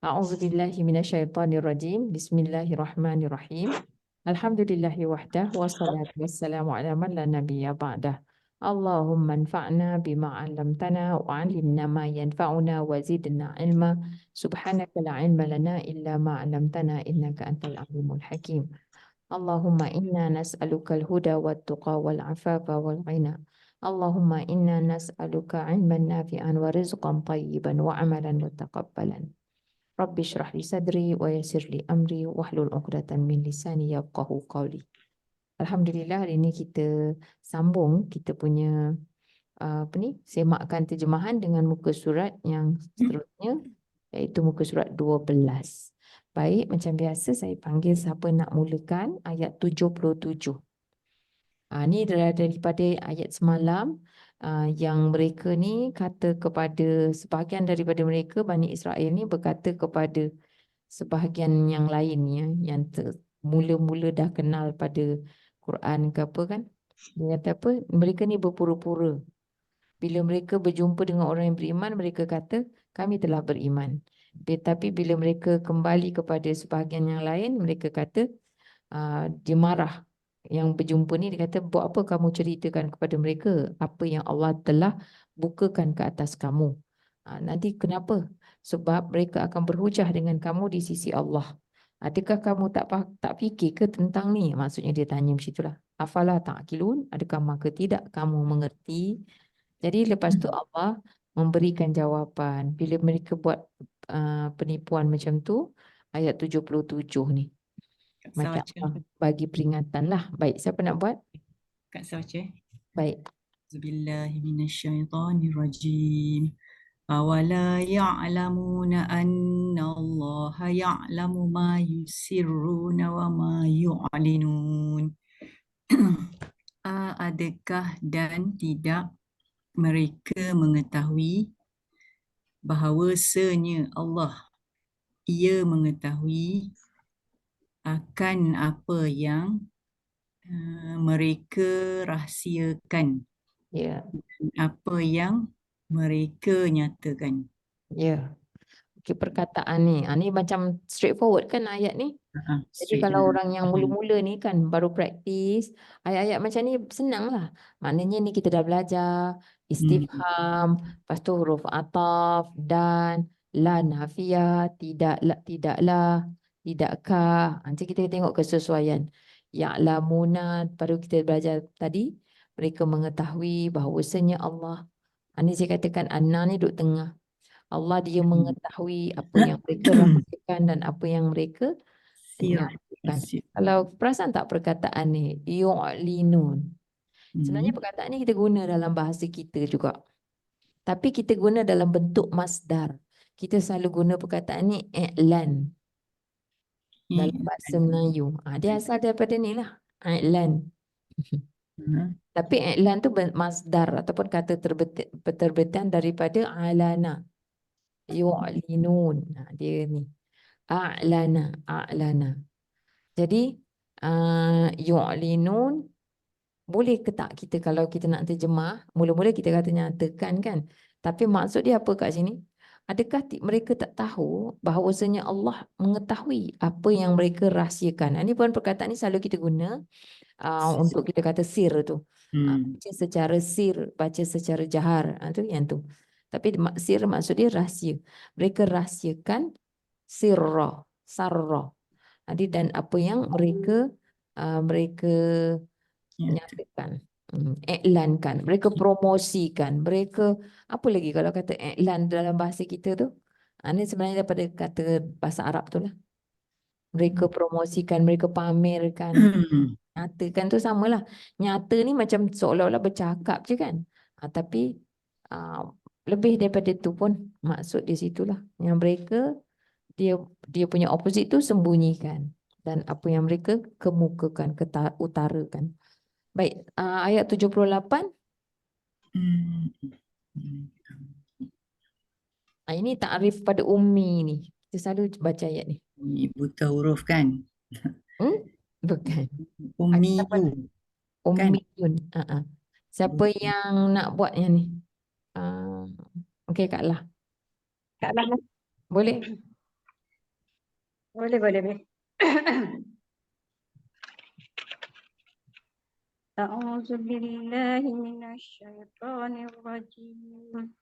A'udzubillahi minasyaitonirrajim. Bismillahirrahmanirrahim. Alhamdulillahi wahdah wassalatu wassalamu ala man la nabiyya ba'dah. Allahumma anfa'na bima 'allamtana wa 'allimna ma yanfa'una wa zidna ilma. Subhanaka la ilma lana illa ma 'allamtana innaka antal alimul hakim. Allahumma inna nas'aluka al-huda wat tuqa wal 'afafa wal ghina. Allahumma inna nas'aluka 'ilman nafi'an wa rizqan tayyiban wa 'amalan mutaqabbalan. Rabbi shrah li sadri wa yassir li amri wahlul 'uqdatam min lisani yafqahu qawli. Alhamdulillah, hari ini kita sambung kita punya semakan terjemahan dengan muka surat yang seterusnya, iaitu muka surat 12. Baik, macam biasa saya panggil siapa nak mulakan ayat 77. Ni daripada ayat semalam, yang mereka ni kata kepada sebahagian daripada mereka, Bani Israel ni berkata kepada sebahagian yang lainnya yang mula-mula dah kenal pada Quran ke apa kan. Dia kata apa? Mereka ni berpura-pura. Bila mereka berjumpa dengan orang yang beriman, mereka kata kami telah beriman. Tetapi bila mereka kembali kepada sebahagian yang lain, mereka kata dia marah. Yang berjumpa ni dia kata, buat apa kamu ceritakan kepada mereka apa yang Allah telah bukakan ke atas kamu. Nanti kenapa? Sebab mereka akan berhujah dengan kamu di sisi Allah. Adakah kamu tak fikir ke tentang ni? Maksudnya dia tanya macam itulah. Afala ta'qilun? Adakah maka tidak kamu mengerti? Jadi lepas tu Allah memberikan jawapan. Bila mereka buat penipuan macam tu, ayat 77 ni. Kak Macam Sawaca. bagi peringatan lah. Baik, siapa nak buat? Kak Sawaca. Baik. Bismillahirrahmanirrahim. Awala ya'lamuna anna Allah ya'lamu ma yusirruna wa ma yu'linun. Adakah dan tidak mereka mengetahui bahawasanya Allah, ia mengetahui akan apa yang mereka rahsiakan, Ya. apa yang mereka nyatakan. Ya. Okey, perkataan ni. Ni macam straightforward kan ayat ni? Jadi Straight kalau orang yang mula-mula ni kan baru praktis, ayat-ayat macam ni senang lah. Maknanya ni kita dah belajar istifham, lepas tu huruf ataf, dan, la nafiyah, tidaklah, tidakkah. Nanti kita tengok kesesuaian. Ya'lamuna, baru kita belajar tadi, mereka mengetahui bahawasanya Allah. Ni saya katakan anna ni duduk tengah. Allah dia mengetahui apa yang mereka rahsiakan dan apa yang mereka nyatakan. Kalau perasan tak perkataan ni, yu'linun. Sebenarnya perkataan ni kita guna dalam bahasa kita juga. Tapi kita guna dalam bentuk masdar. Kita selalu guna perkataan ni i'lan dalam bahasa Melayu. Dia asal daripada ni lah, i'lan. Tapi i'lan tu masdar ataupun kata terbitan daripada alana. Yu'linun. Dia ni. A'lana. Jadi yu'linun, boleh ke tak kita kalau kita nak terjemah, mula-mula kita kata nyatakan kan. Tapi maksud dia apa kat sini? Adakah mereka tak tahu bahawasanya Allah mengetahui apa yang mereka rahsiakan? Ini pun perkataan ni selalu kita guna untuk kita kata sir tu. Baca secara sir, baca secara jahar. Tu yang tu. Tapi sir maksud dia rahsia. Mereka rahsiakan sirra, sarra. Jadi dan apa yang mereka nyatakan, iklankan, mereka promosikan, mereka apa lagi kalau kata iklan dalam bahasa kita tu? Ini sebenarnya daripada kata bahasa Arab tu lah. Mereka promosikan, mereka pamerkan, nyatakan tu samalah. Nyata ni macam seolah-olah bercakap je kan. Tapi lebih daripada tu pun maksud di situlah. Yang mereka dia punya opposite tu sembunyikan, dan apa yang mereka kemukakan, utarakan. Baik, ayat 78. Ini takrif pada ummi ni. Kita selalu baca ayat ni. Buta huruf kan? Bukan. Ummiyu. Ummiyun. Siapa yang nak buat yang ni? Okey, Kak Lah. Kak Lah, boleh? Boleh, boleh, boleh. A'udzu billahi minasyaitonir rajim.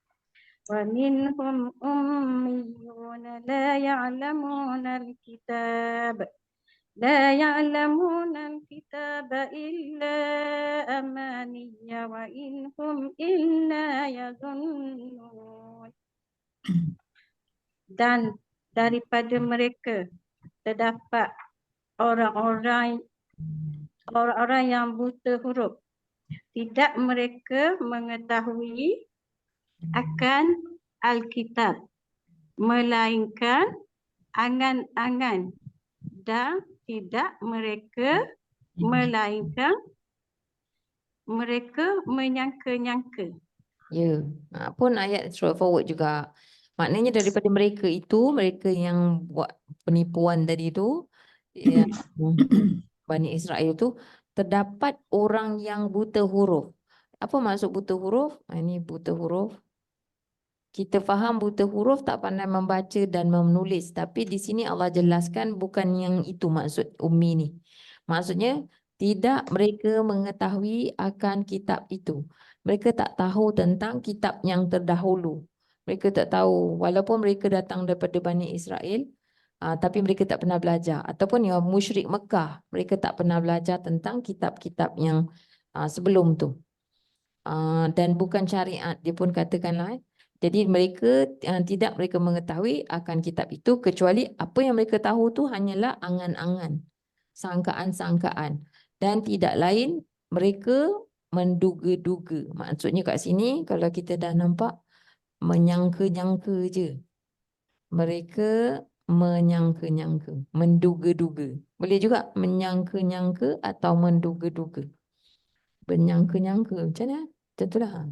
Wa minhum ummiyuna la ya'lamuna al-kitab. La ya'lamuna al-kitaba illa amaniya wa inhum illa yadhunnun. Dan daripada mereka terdapat orang-orang yang buta huruf. Tidak mereka mengetahui akan Alkitab, melainkan angan-angan, dan tidak mereka melainkan mereka menyangka-nyangka. Ya, pun ayat straightforward juga. Maknanya daripada mereka itu, mereka yang buat penipuan tadi itu, ya, Bani Israel itu, terdapat orang yang buta huruf. Apa maksud buta huruf? Ini buta huruf. Kita faham buta huruf tak pandai membaca dan menulis. Tapi di sini Allah jelaskan bukan yang itu maksud ummi ni. Maksudnya tidak mereka mengetahui akan kitab itu. Mereka tak tahu tentang kitab yang terdahulu. Mereka tak tahu walaupun mereka datang daripada Bani Israel. Tapi mereka tak pernah belajar. Ataupun yang musyrik Mekah. Mereka tak pernah belajar tentang kitab-kitab yang sebelum tu. Dan bukan syariat. Dia pun katakanlah. Jadi mereka tidak mereka mengetahui akan kitab itu kecuali apa yang mereka tahu tu hanyalah angan-angan, sangkaan-sangkaan, dan tidak lain mereka menduga-duga. Maksudnya kat sini kalau kita dah nampak menyangka-nyangka je. Mereka menyangka-nyangka, menduga-duga. Boleh juga menyangka-nyangka atau menduga-duga. Menyangka-nyangka macam mana? Macam itulah.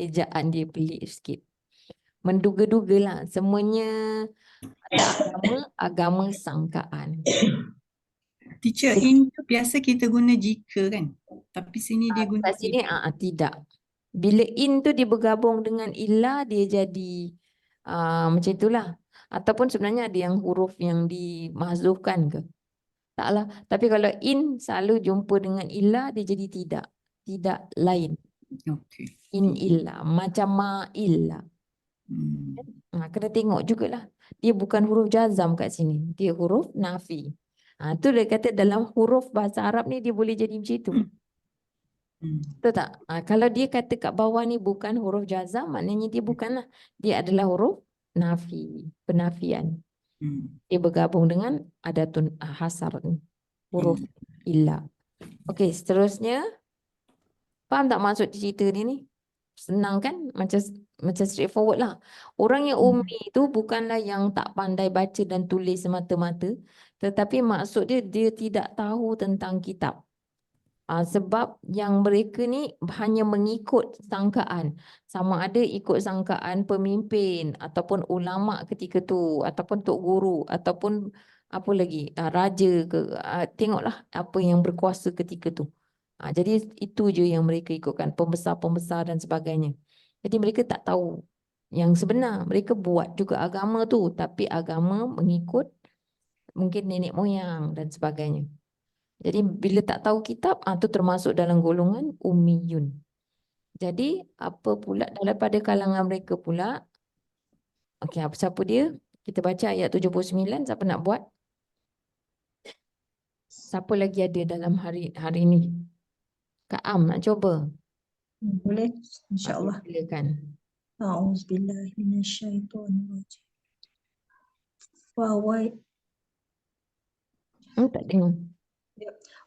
Ejaan dia pelik sikit. Menduga-duga lah. Semuanya ada agama sangkaan. Teacher, in tu biasa kita guna jika kan? Tapi sini dia guna Kat sini tidak. Bila in tu dia bergabung dengan illa, dia jadi macam itulah. Ataupun sebenarnya ada yang huruf yang dimahzufkan ke? Taklah. Tapi kalau in selalu jumpa dengan illa, dia jadi tidak. Tidak lain. Okay. In illa. Macam ma illa. Kena tengok jugalah. Dia bukan huruf jazam kat sini. Dia huruf nafi. Tu dia kata dalam huruf bahasa Arab ni dia boleh jadi macam itu. Betul tak? Kalau dia kata kat bawah ni bukan huruf jazam, maknanya dia bukanlah. Dia adalah huruf nafi. Penafian. Dia bergabung dengan adatun hasar ni. Huruf illa. Okey, seterusnya. Faham tak maksud cerita dia ni? Senang kan? Macam straightforward lah. Orang yang ummi itu bukanlah yang tak pandai baca dan tulis semata-mata. Tetapi maksud dia tidak tahu tentang kitab. Sebab yang mereka ni hanya mengikut sangkaan. Sama ada ikut sangkaan pemimpin ataupun ulama ketika tu. Ataupun tok guru. Ataupun apa lagi? Raja ke. Tengoklah apa yang berkuasa ketika tu. Jadi itu je yang mereka ikutkan. Pembesar-pembesar dan sebagainya. Jadi mereka tak tahu yang sebenar. Mereka buat juga agama tu. Tapi agama mengikut mungkin nenek moyang dan sebagainya. Jadi bila tak tahu kitab, tu termasuk dalam golongan ummiyun. Jadi apa pula daripada kalangan mereka pula? Okey, siapa dia? Kita baca ayat 79. Siapa nak buat? Siapa lagi ada dalam hari ini? Kak Am nak cuba? Boleh, insyaAllah. Silakan. A'udzubillahi minasyaitonirrajim. Tak dengar.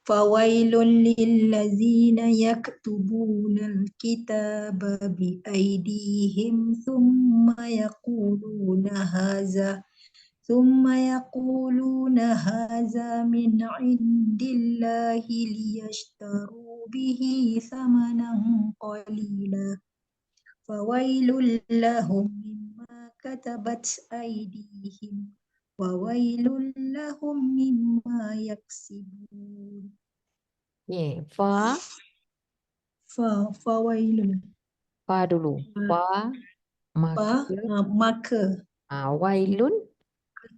Fawailun lillazina yaktubuna alkitaba biaydihim thumma yaquluna haza min indillahi liyashtaru bihi thamanan qalila. Fawailul lahum mimma katabat aydihim wa wailul lahum mimma yaksibun. Fawailun. Fa dulu. Fa maka. Maka. Wailun.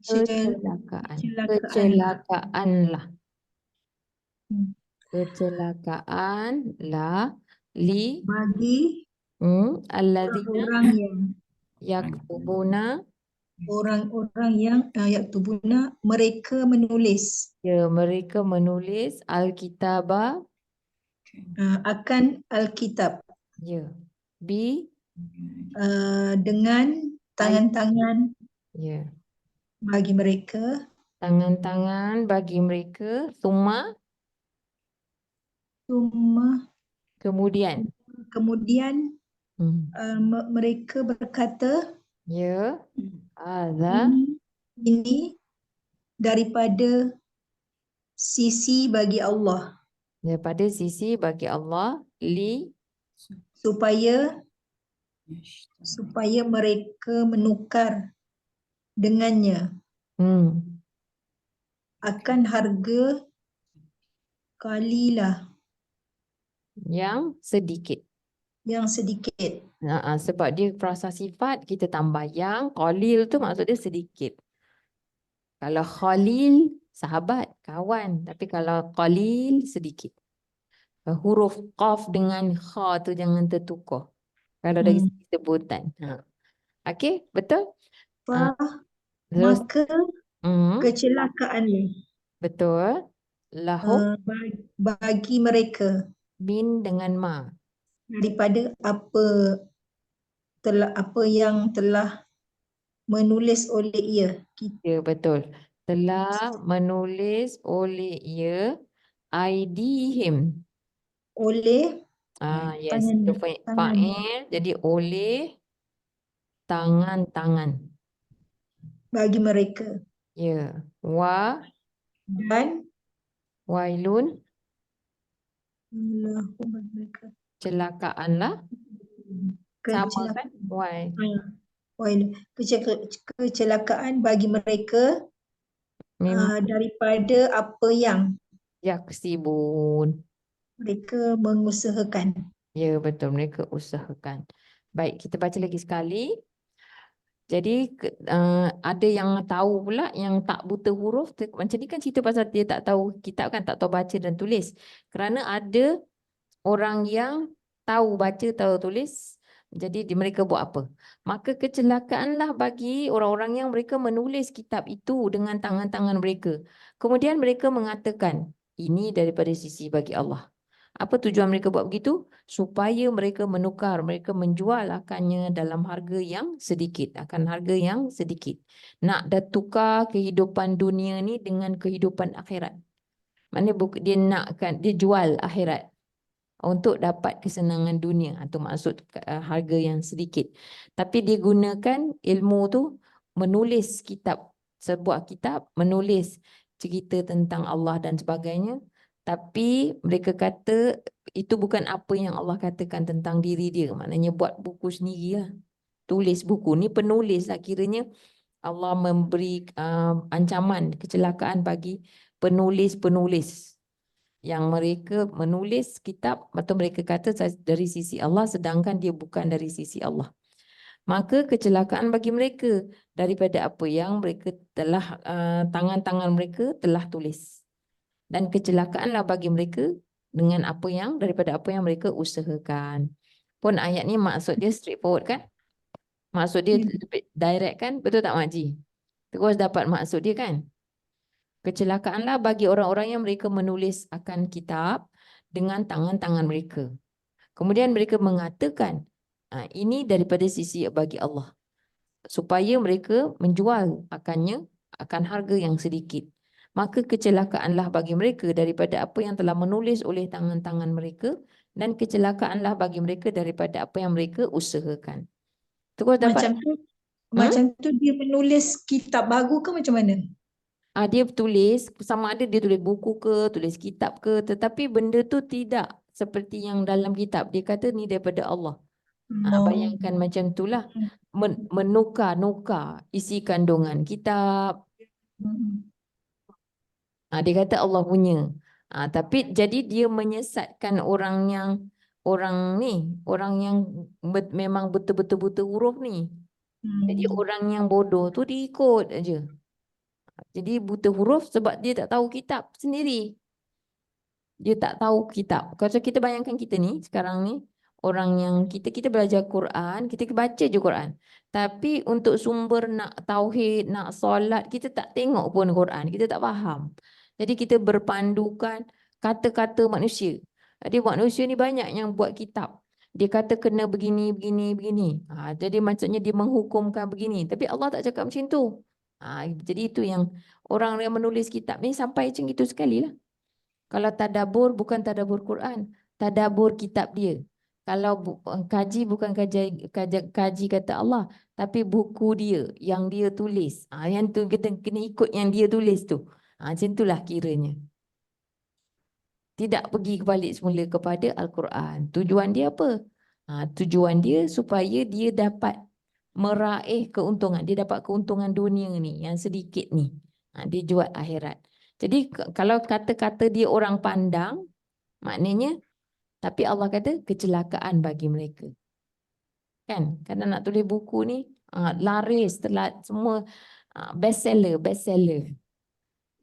Kecelakaan. kecelakaan. Kecelakaanlah. Hmm. Kecelakaanlah. Li. Bagi Alladzina orang-orang yang yaktubuna. orang-orang yang yaktubuna mereka menulis Ya, mereka menulis Alkitabah. akan Alkitab Ya. Bi. dengan tangan-tangan Ya. bagi mereka Tangan-tangan bagi mereka. Summa. cuma Kemudian. kemudian Hmm. mereka berkata Ya. Hadza. ini daripada sisi bagi Allah Daripada sisi bagi Allah. Li. supaya mereka menukar dengannya akan harga kalilah Yang sedikit. yang sedikit. Sebab dia frasa sifat, kita tambah yang. Qalil tu maksud dia sedikit. Kalau khalil, sahabat, kawan. Tapi kalau qalil, sedikit. Huruf qaf dengan kha tu jangan tertukar. Kalau dari segi sebutan. Okey, betul? Fa, Terus, maka kecelakaan betul. Lahum bagi mereka bin dengan ma. daripada apa yang telah menulis oleh ia Ya, betul. Telah menulis oleh ia aidihim. oleh Yes, itu tangan fa'il. Jadi oleh tangan-tangan. bagi mereka Ya. Wa dan wailun, lahum bagi mereka celakaanlah. Sama kan? Wai. kecelakaan bagi mereka Mim daripada apa yang yaksibun. mereka mengusahakan. Ya, betul. Mereka usahakan. Baik, kita baca lagi sekali. Jadi ada yang tahu pula yang tak buta huruf. Macam ni kan cerita pasal dia tak tahu kitab kan, tak tahu baca dan tulis. Kerana ada orang yang tahu baca, tahu tulis. Jadi mereka buat apa? Maka kecelakaanlah bagi orang-orang yang mereka menulis kitab itu dengan tangan-tangan mereka. Kemudian mereka mengatakan, ini daripada sisi bagi Allah. Apa tujuan mereka buat begitu? Supaya mereka menukar, mereka menjual akannya dalam harga yang sedikit, akan harga yang sedikit. Nak dah tukar kehidupan dunia ni dengan kehidupan akhirat. Maknanya dia nakkan, dia jual akhirat untuk dapat kesenangan dunia. Itu maksud harga yang sedikit. Tapi dia gunakan ilmu tu menulis kitab, sebuah kitab, menulis cerita tentang Allah dan sebagainya. Tapi mereka kata itu bukan apa yang Allah katakan tentang diri dia. Maknanya buat buku sendirilah. Tulis buku ni penulis lah. Kiranya Allah memberi ancaman kecelakaan bagi penulis-penulis yang mereka menulis kitab atau mereka kata dari sisi Allah sedangkan dia bukan dari sisi Allah. Maka kecelakaan bagi mereka daripada apa yang mereka telah tangan-tangan mereka telah tulis. Dan kecelakaanlah bagi mereka dengan apa yang daripada apa yang mereka usahakan. Pun ayat ni maksud dia straightforward kan? Maksud dia direct kan? Betul tak Makcik? Terus dapat maksud dia kan? Kecelakaanlah bagi orang-orang yang mereka menulis akan kitab dengan tangan-tangan mereka. Kemudian mereka mengatakan, ini daripada sisi bagi Allah. Supaya mereka menjual akannya akan harga yang sedikit. Maka kecelakaanlah bagi mereka daripada apa yang telah menulis oleh tangan-tangan mereka dan kecelakaanlah bagi mereka daripada apa yang mereka usahakan. Terus dapat Macam tu dia menulis kitab baru ke macam mana? Dia tulis sama ada dia tulis buku ke, tulis kitab ke, tetapi benda tu tidak seperti yang dalam kitab. Dia kata ni daripada Allah. Bayangkan macam itulah menukar isi kandungan kitab. Dia kata Allah punya. Tapi jadi dia menyesatkan orang yang memang betul-betul buta huruf ni. Jadi orang yang bodoh tu diikut aja. Jadi buta huruf sebab dia tak tahu kitab sendiri. Dia tak tahu kitab. Kalau kita bayangkan kita ni sekarang ni orang yang kita belajar Quran, kita baca je Quran. Tapi untuk sumber nak tauhid, nak solat, kita tak tengok pun Quran, kita tak faham. Jadi kita berpandukan kata-kata manusia. Jadi manusia ni banyak yang buat kitab. Dia kata kena begini, begini, begini. Jadi maksudnya dia menghukumkan begini. Tapi Allah tak cakap macam tu. Jadi itu yang orang yang menulis kitab ni sampai macam itu sekali lah. Kalau tadabur bukan tadabur Quran, tadabur kitab dia. Kalau kaji bukan kaji kata Allah, tapi buku dia yang dia tulis. Yang tu kita kena ikut yang dia tulis tu. Macam itulah kiranya. Tidak pergi balik semula kepada Al-Quran. Tujuan dia apa? Tujuan dia supaya dia dapat meraih keuntungan. Dia dapat keuntungan dunia ni, yang sedikit ni. Dia jual akhirat. Jadi kalau kata-kata dia orang pandang, maknanya, tapi Allah kata kecelakaan bagi mereka. Kan? Kerana nak tulis buku ni, laris, semua bestseller.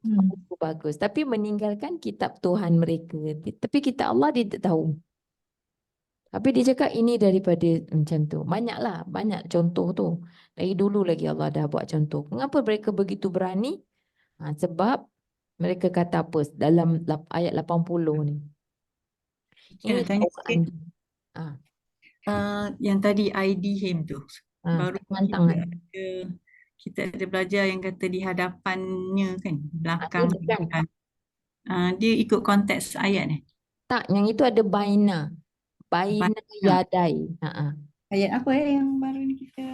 Buku bagus. Tapi meninggalkan kitab Tuhan mereka. Tapi kitab Allah dia tak tahu. Tapi dia cakap ini daripada macam tu. Banyak contoh tu. Dari dulu lagi Allah dah buat contoh. Mengapa mereka begitu berani? Sebab mereka kata apa dalam ayat 80 ni. Saya Ini nak tanya tahu sikit. anda. Yang tadi ID him tu. Baru Tangan. kita ada belajar yang kata di hadapannya kan, belakang. Ini bukan. Dia ikut konteks ayat ni. Tak, yang itu ada baina. Baina yadai. Ayat apa yang baru ni kita?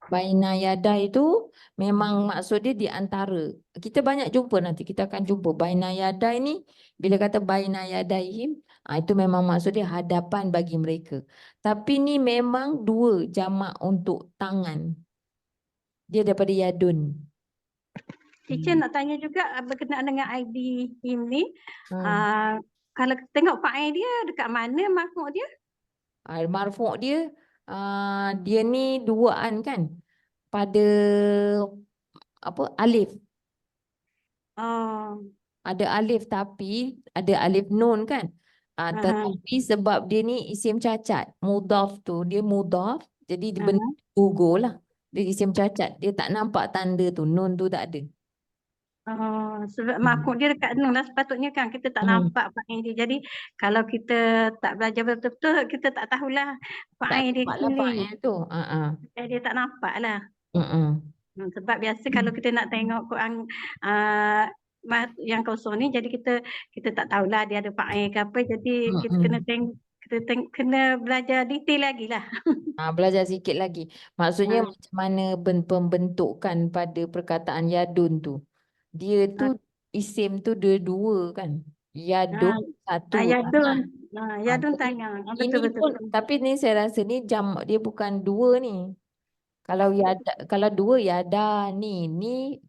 Baina yadai itu memang maksud dia di antara. Kita banyak jumpa nanti. Kita akan jumpa baina yadai ni. Bila kata baina yadaihim, itu memang maksud dia hadapan bagi mereka. Tapi ni memang dua jamak untuk tangan. Dia daripada yadun. Teacher nak tanya juga berkenaan dengan ID him ni. Kalau tengok fa'il dia dekat mana marfu' dia? Marfu' dia, dia ni duaan kan? Pada apa alif. Ada alif tapi ada alif nun kan? Tetapi sebab dia ni isim cacat, mudhaf tu dia mudhaf, jadi dia benda gugur lah. Dia isim cacat, dia tak nampak tanda tu, nun tu tak ada. Sebab marfu' dia dekat nun lah sepatutnya kan, kita tak nampak fa'il dia. Jadi kalau kita tak belajar betul-betul, kita tak tahulah fa'il dia Nampaklah sendiri. fa'il tu. Dia tak nampak lah. Sebab biasa kalau kita nak tengok Quran yang kosong ni, jadi kita tak tahulah dia ada fa'il ke apa. Jadi kita kena kena belajar detail lagi lah. Belajar sikit lagi. Maksudnya macam mana pembentukan pada perkataan yadun tu. Dia tu isim tu dua kan. Yadun satu. Yadun. Yadun Jadi tanya. ini pun, tapi ni saya rasa ni jamak dia bukan dua ni. Kalau kalau dua yada ni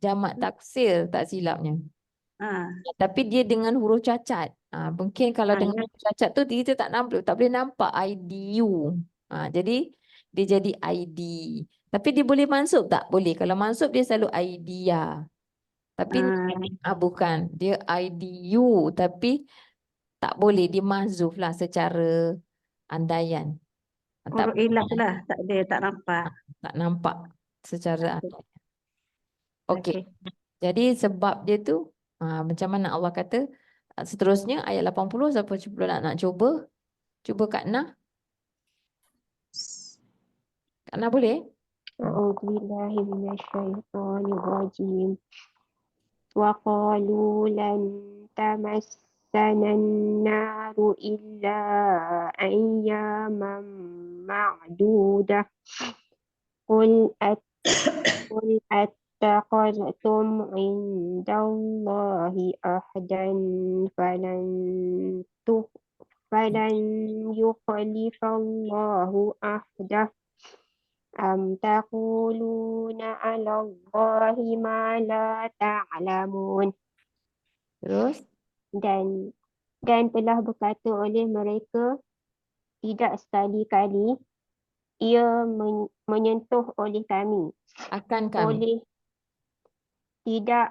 jamak taksir tak silapnya. Tapi dia dengan huruf cacat. Mungkin kalau dengan huruf cacat tu kita tak boleh nampak IDU. Jadi dia jadi ID. Tapi dia boleh mansub tak? Boleh. Kalau mansub dia selalu idea. Tapi bukan. Dia IDU tapi tak boleh dia mahzuf lah secara andaian. Huruf ilah lah, tak nampak. Tak nampak secara andaian. Okey. Jadi sebab dia tu macam mana Allah kata seterusnya ayat 80 siapa nak cuba? Cuba Kak Nah. Kak Nah boleh? A'udzubillahi minasyaitonirrajim. Wa qalu lan tamassana an-naru illa ayyaman ma'dudah. Qul attaqadtum indallahi ahdan falan yukhlifallahu ahdah. Am taquluna 'ala Allahi ma la ta'lamun. Terus? Dan telah berkata oleh mereka, tidak sekali-kali ia menyentuh oleh kami. Akan kami. Tidak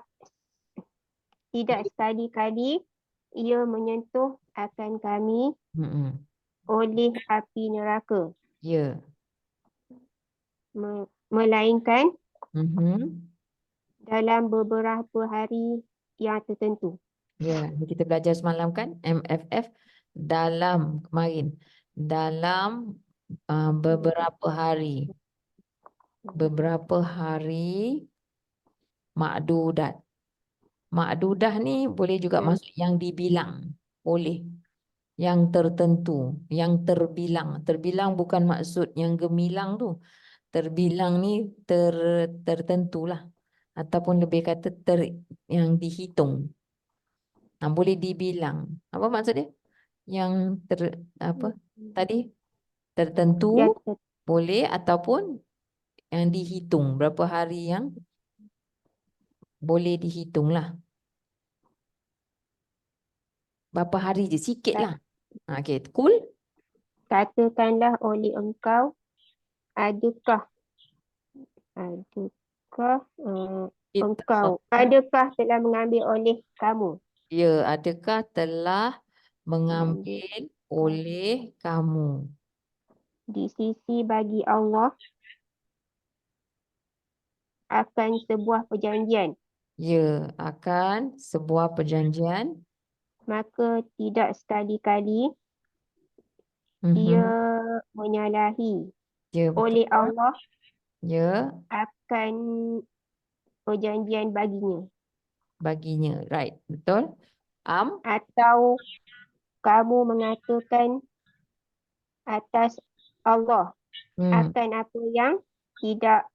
tidak sekali-kali ia menyentuh akan kami Mm-mm. oleh api neraka, Ya. melainkan Mhm. dalam beberapa hari yang tertentu. Ya, ni kita belajar semalam kan MFF dalam kemarin dalam beberapa hari makdudat. Makdudah ni boleh juga Ya. masuk yang dibilang, boleh yang tertentu, yang terbilang. Terbilang bukan maksud yang gemilang tu. Terbilang ni tertentulah ataupun lebih kata yang dihitung. Boleh dibilang. Apa maksud dia? Yang apa tadi? Tertentu Ya, boleh ataupun yang dihitung. Berapa hari yang boleh dihitung lah. Berapa hari je, sikit lah. Okay, cool. katakanlah oleh engkau, adakah engkau, adakah telah mengambil oleh kamu Ya, adakah telah mengambil oleh kamu di sisi bagi Allah akan sebuah perjanjian, ya akan sebuah perjanjian. maka tidak sekali-kali ia Mhm. menyalahi Ya, oleh betul. Allah Ya, akan perjanjian baginya. Right, betul. atau kamu mengatakan atas Allah Hmm. akan apa yang tidak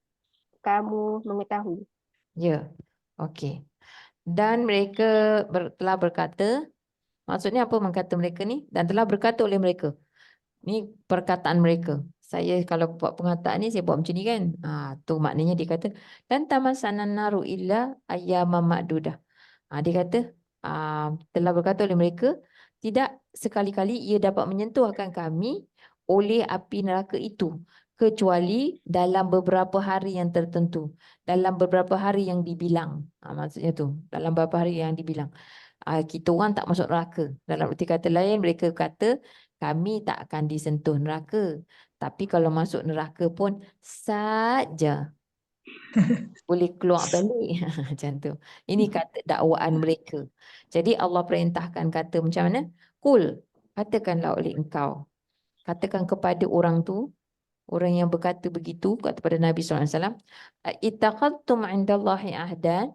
kamu mengetahui. Ya, okey. Dan mereka telah berkata, maksudnya apa kata mereka ni? Dan telah berkata oleh mereka. Ni perkataan mereka. Saya kalau buat pengataan ni, saya buat macam ni kan. Tu maknanya dia kata, dan tamasanan naru illa ayyaman ma'dudah. Dia kata, telah berkata oleh mereka, tidak sekali-kali ia dapat menyentuh akan kami oleh api neraka itu, kecuali dalam beberapa hari yang tertentu, dalam beberapa hari yang dibilang. Maksudnya tu, dalam beberapa hari yang dibilang. Kita orang tak masuk neraka. Dalam erti kata lain, mereka kata, kami tak akan disentuh neraka. Tapi kalau masuk neraka pun, saja boleh keluar balik. Macam tu. Ini kata dakwaan mereka. Jadi Allah perintahkan kata macam mana? Kul, katakanlah oleh engkau. Katakan kepada orang tu, orang yang berkata begitu kepada Nabi SAW, ittaqadtum indallahi ahdan,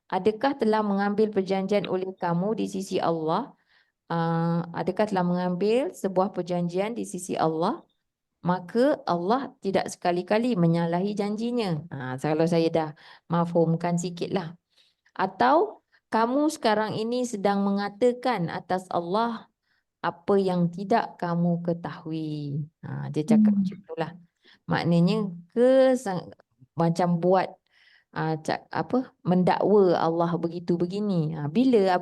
adakah telah mengambil perjanjian oleh kamu di sisi Allah? Adakah telah mengambil sebuah perjanjian di sisi Allah? Maka Allah tidak sekali-kali menyalahi janjinya. Kalau saya dah mafhumkan sikitlah. Atau kamu sekarang ini sedang mengatakan atas Allah apa yang tidak kamu ketahui. Dia cakap macam itulah. Maknanya macam buat mendakwa Allah begitu begini. Bila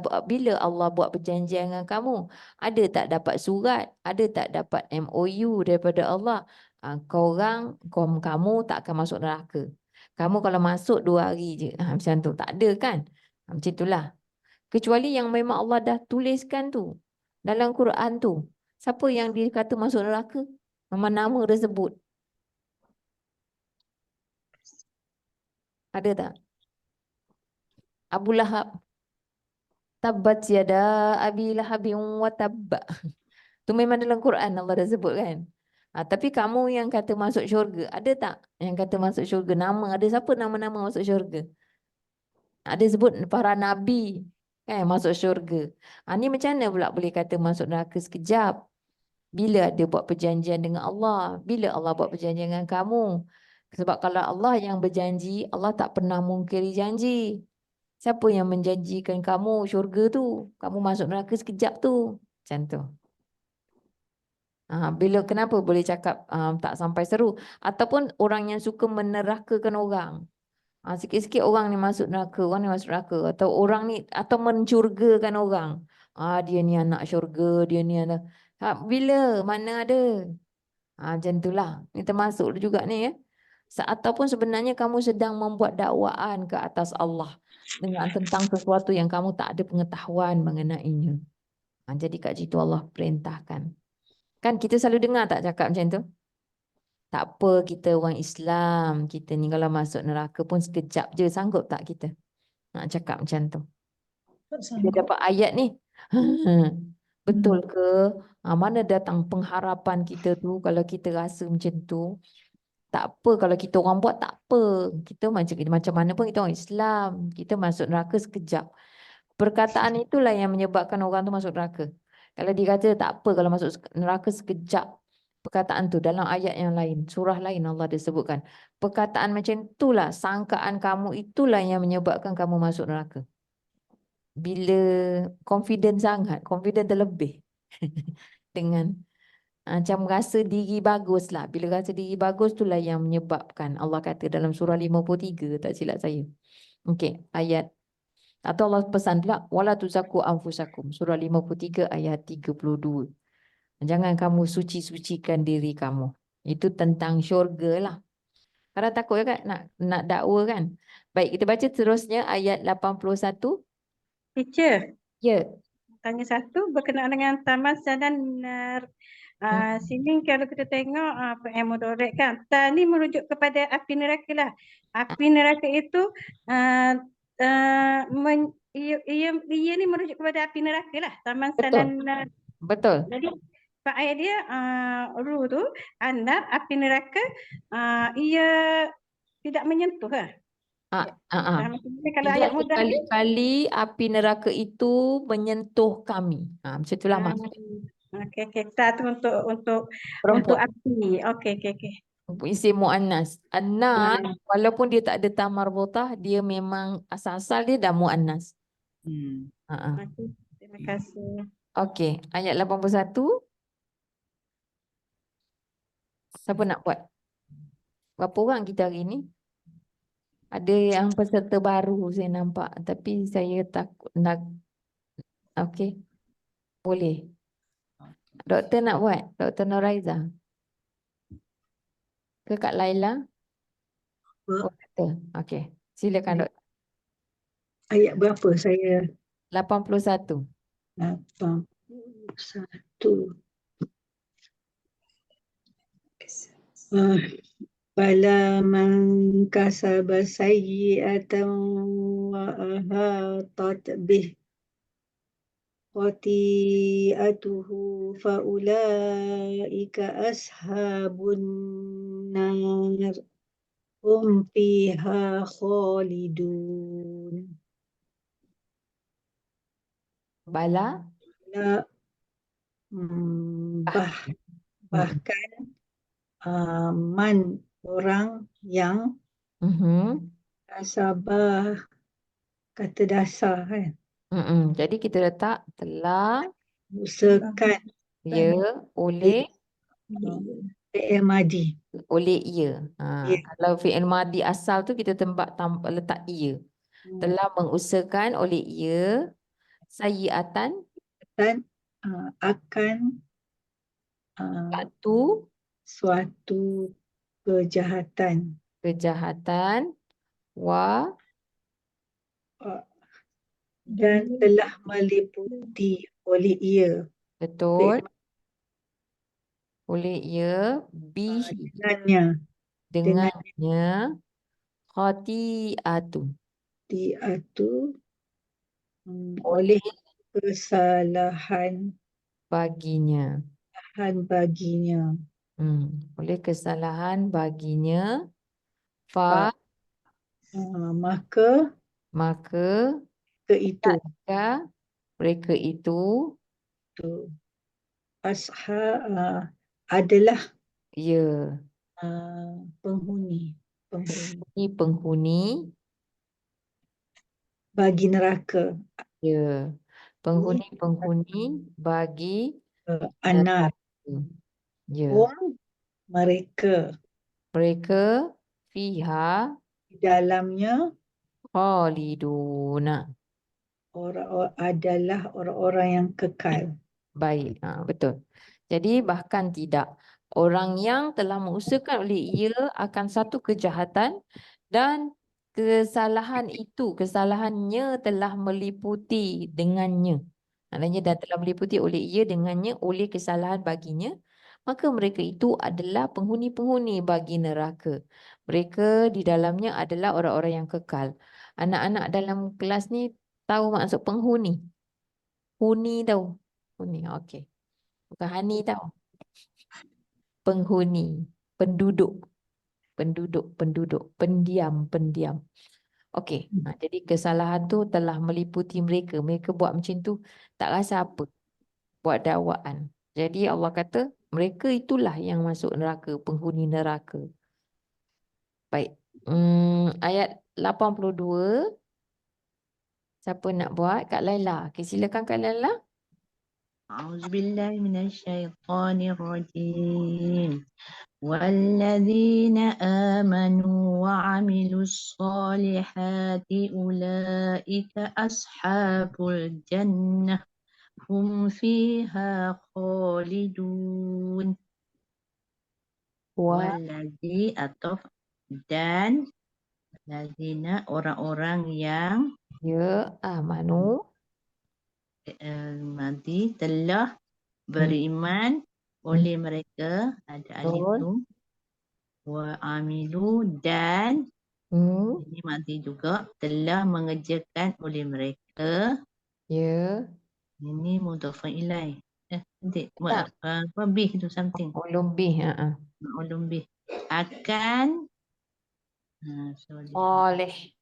Allah buat perjanjian dengan kamu, ada tak dapat surat, ada tak dapat MOU daripada Allah, kamu tak akan masuk neraka. Kamu kalau masuk 2 hari je, macam tu tak ada kan? Macam itulah. Kecuali yang memang Allah dah tuliskan tu dalam Quran tu. Siapa yang dikata masuk neraka? Nama-nama dia sebut. Ada tak? Abu Lahab. Tabbat yada abi lahabin wa tabba. Tu memang dalam Quran Allah dah sebut kan. Tapi kamu yang kata masuk syurga, ada tak yang kata masuk syurga? Ada siapa nama-nama masuk syurga? Ada sebut para nabi kan masuk syurga. Ni macam mana pula boleh kata masuk neraka sekejap? Bila ada buat perjanjian dengan Allah? Bila Allah buat perjanjian dengan kamu? Sebab kalau Allah yang berjanji, Allah tak pernah mungkiri janji. Siapa yang menjanjikan kamu syurga tu? Kamu masuk neraka sekejap tu. Macam tu. Kenapa boleh cakap tak sampai seru? Ataupun orang yang suka menerakakan orang. Sikit-sikit orang ni masuk neraka, orang ni masuk neraka. Atau orang ni, atau mencurgakan orang. Dia ni anak syurga, dia ni anak. Bila? Mana ada? Macam itulah. Ini termasuk juga ni ya. Ataupun sebenarnya kamu sedang membuat dakwaan ke atas Allah. dengan tentang sesuatu yang kamu tak ada pengetahuan mengenainya. Jadi kat situ Allah perintahkan. Kan kita selalu dengar tak cakap macam tu? Tak apa, kita orang Islam, kita ni kalau masuk neraka pun sekejap je, sanggup tak kita nak cakap macam tu? Tak Dia sanggup. dapat ayat ni, betul ke? Mana datang pengharapan kita tu kalau kita rasa macam tu? Tak apa kalau kita orang buat, tak apa. Kita macam mana pun kita orang Islam, kita masuk neraka sekejap. Perkataan itulah yang menyebabkan orang tu masuk neraka. Kalau dia kata tak apa kalau masuk neraka sekejap. Perkataan tu dalam ayat yang lain, surah lain Allah disebutkan. Perkataan macam itulah, sangkaan kamu itulah yang menyebabkan kamu masuk neraka. Bila confident sangat, confident terlebih. Dengan macam rasa diri bagus lah. Bila rasa diri bagus itulah yang menyebabkan. Allah kata dalam surah 53, tak silap saya. Okey, ayat. Atau Allah pesan pula, wala tuzakku anfusakum. Surah 53 ayat 32. Jangan kamu suci-sucikan diri kamu. Itu tentang syurga lah. Karena takut kan nak dakwa kan. Baik, kita baca terusnya ayat 81. Teacher, Ya. tanya satu berkenaan dengan taman dan nar. Sini kalau kita tengok PM Mudorek kan, ta ni merujuk kepada api neraka lah. Api neraka itu ia ni merujuk kepada api neraka lah. Taman Betul. dan nar. Betul. Jadi ayat dia ru tu anar api neraka ia tidak menyentuh lah. Maksudnya kalau ayat Tidak mudah ni sekali-kali api neraka itu menyentuh kami. Macam itulah maksud. okey satu untuk Perempuan. api. Okey. Isim muannas. Annas, walaupun dia tak ada ta marbutah, dia memang asal-asal dia dah muannas. Okey, terima kasih. Okey, ayat 81. Siapa nak buat? Berapa orang kita hari ni? Ada yang peserta baru saya nampak, tapi saya takut nak. Okey. Boleh. Doktor nak buat? Doktor Noraiza? Ke Kak Laila? Oh, doktor. Okey. Silakan doktor. Ayat berapa saya? 81. 81. Bala man kasaba sayyi'atan wa ahatat bih khati'atuhu fa ulaika ashabun nar hum fiha khalidun. Bala. Bahkan man orang yang kasabah kata dasar kan. Jadi kita letak telah Usahakan ya oleh fi'il madi. oleh ia. Kalau fi'il madi asal tu kita letak ia. Telah mengusahakan oleh ia sayyi'atan Dan akan suatu kejahatan dan telah meliputi oleh ia. Betul. Oleh ia bihi dengannya khati'atu oleh kesalahan baginya. Oleh kesalahan baginya maka mereka itu adalah penghuni bagi neraka. Penghuni bagi Anar. Mereka fiha di dalamnya khaliduna adalah orang-orang yang kekal. Baik, betul. Jadi bahkan tidak. Orang yang telah mengusahakan oleh ia akan satu kejahatan dan kesalahannya telah meliputi dengannya. Maknanya dah telah meliputi oleh ia dengannya, oleh kesalahan baginya, maka mereka itu adalah penghuni-penghuni bagi neraka. Mereka di dalamnya adalah orang-orang yang kekal. Anak-anak dalam kelas ni tahu maksud penghuni? Huni tahu? Huni, okey. Bukan hani tahu. Penghuni, penduduk, pendiam. Okey. Jadi kesalahan tu telah meliputi mereka. Mereka buat macam tu tak rasa apa. Buat dakwaan. Jadi Allah kata mereka itulah yang masuk neraka, penghuni neraka. Baik. Ayat 82. Siapa nak buat? Kak Laila. Okey, silakan Kak Laila. A'udzubillahi minasyaitonirrajim. والذين آمنوا وعملوا الصالحات أولئك أصحاب الجنة هم فيها خالدون. Walladzi atau dan lazina orang-orang yang Ya, amanu. mati telah beriman oleh mereka, ada alif Betul. tu, wa amilu dan ini mati juga telah mengerjakan oleh mereka. Ya. Ini mudhafun ilaih. Nanti Tak. apa bih tu something. Lebih. Lebih akan Oleh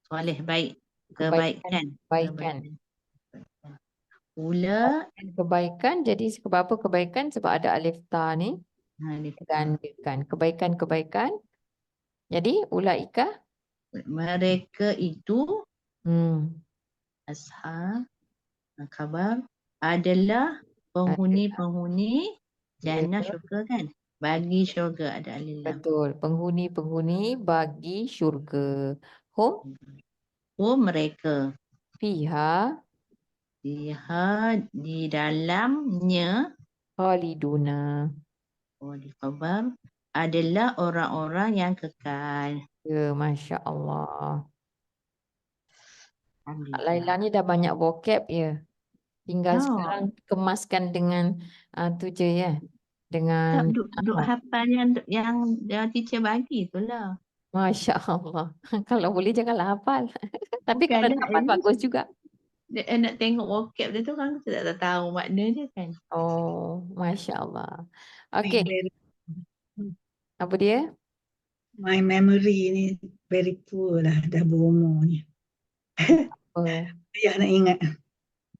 soleh baik, kebaikan. kebaikan. Ula Kebaikan. Jadi sebab apa kebaikan? Sebab ada alif ta ni. Gandakan. Kebaikan. Jadi ulaika. mereka itu ashab khabar adalah penghuni-penghuni jannah syurga kan? Bagi syurga ada alillah. Betul. Penghuni-penghuni bagi syurga. Hum Mereka fiha di dalamnya khaliduna. di khabar adalah orang-orang yang kekal. Ya, Masya Allah. Kak Alhamdulillah. Laila ni dah banyak vocab ya. Tinggal sekarang kemaskan dengan tu je ya. Dengan Duk hafal yang teacher bagi itulah. Masya Allah. Kalau boleh janganlah hafal. Tapi kalau Bukanlah, hafal at least bagus juga. nak tengok vocab dia tu kan kita tak tahu makna dia kan. Oh, Masya Allah. My Okey. Apa dia? My memory ni very poor lah, dah berumur ni. Oh. Ayah nak ingat.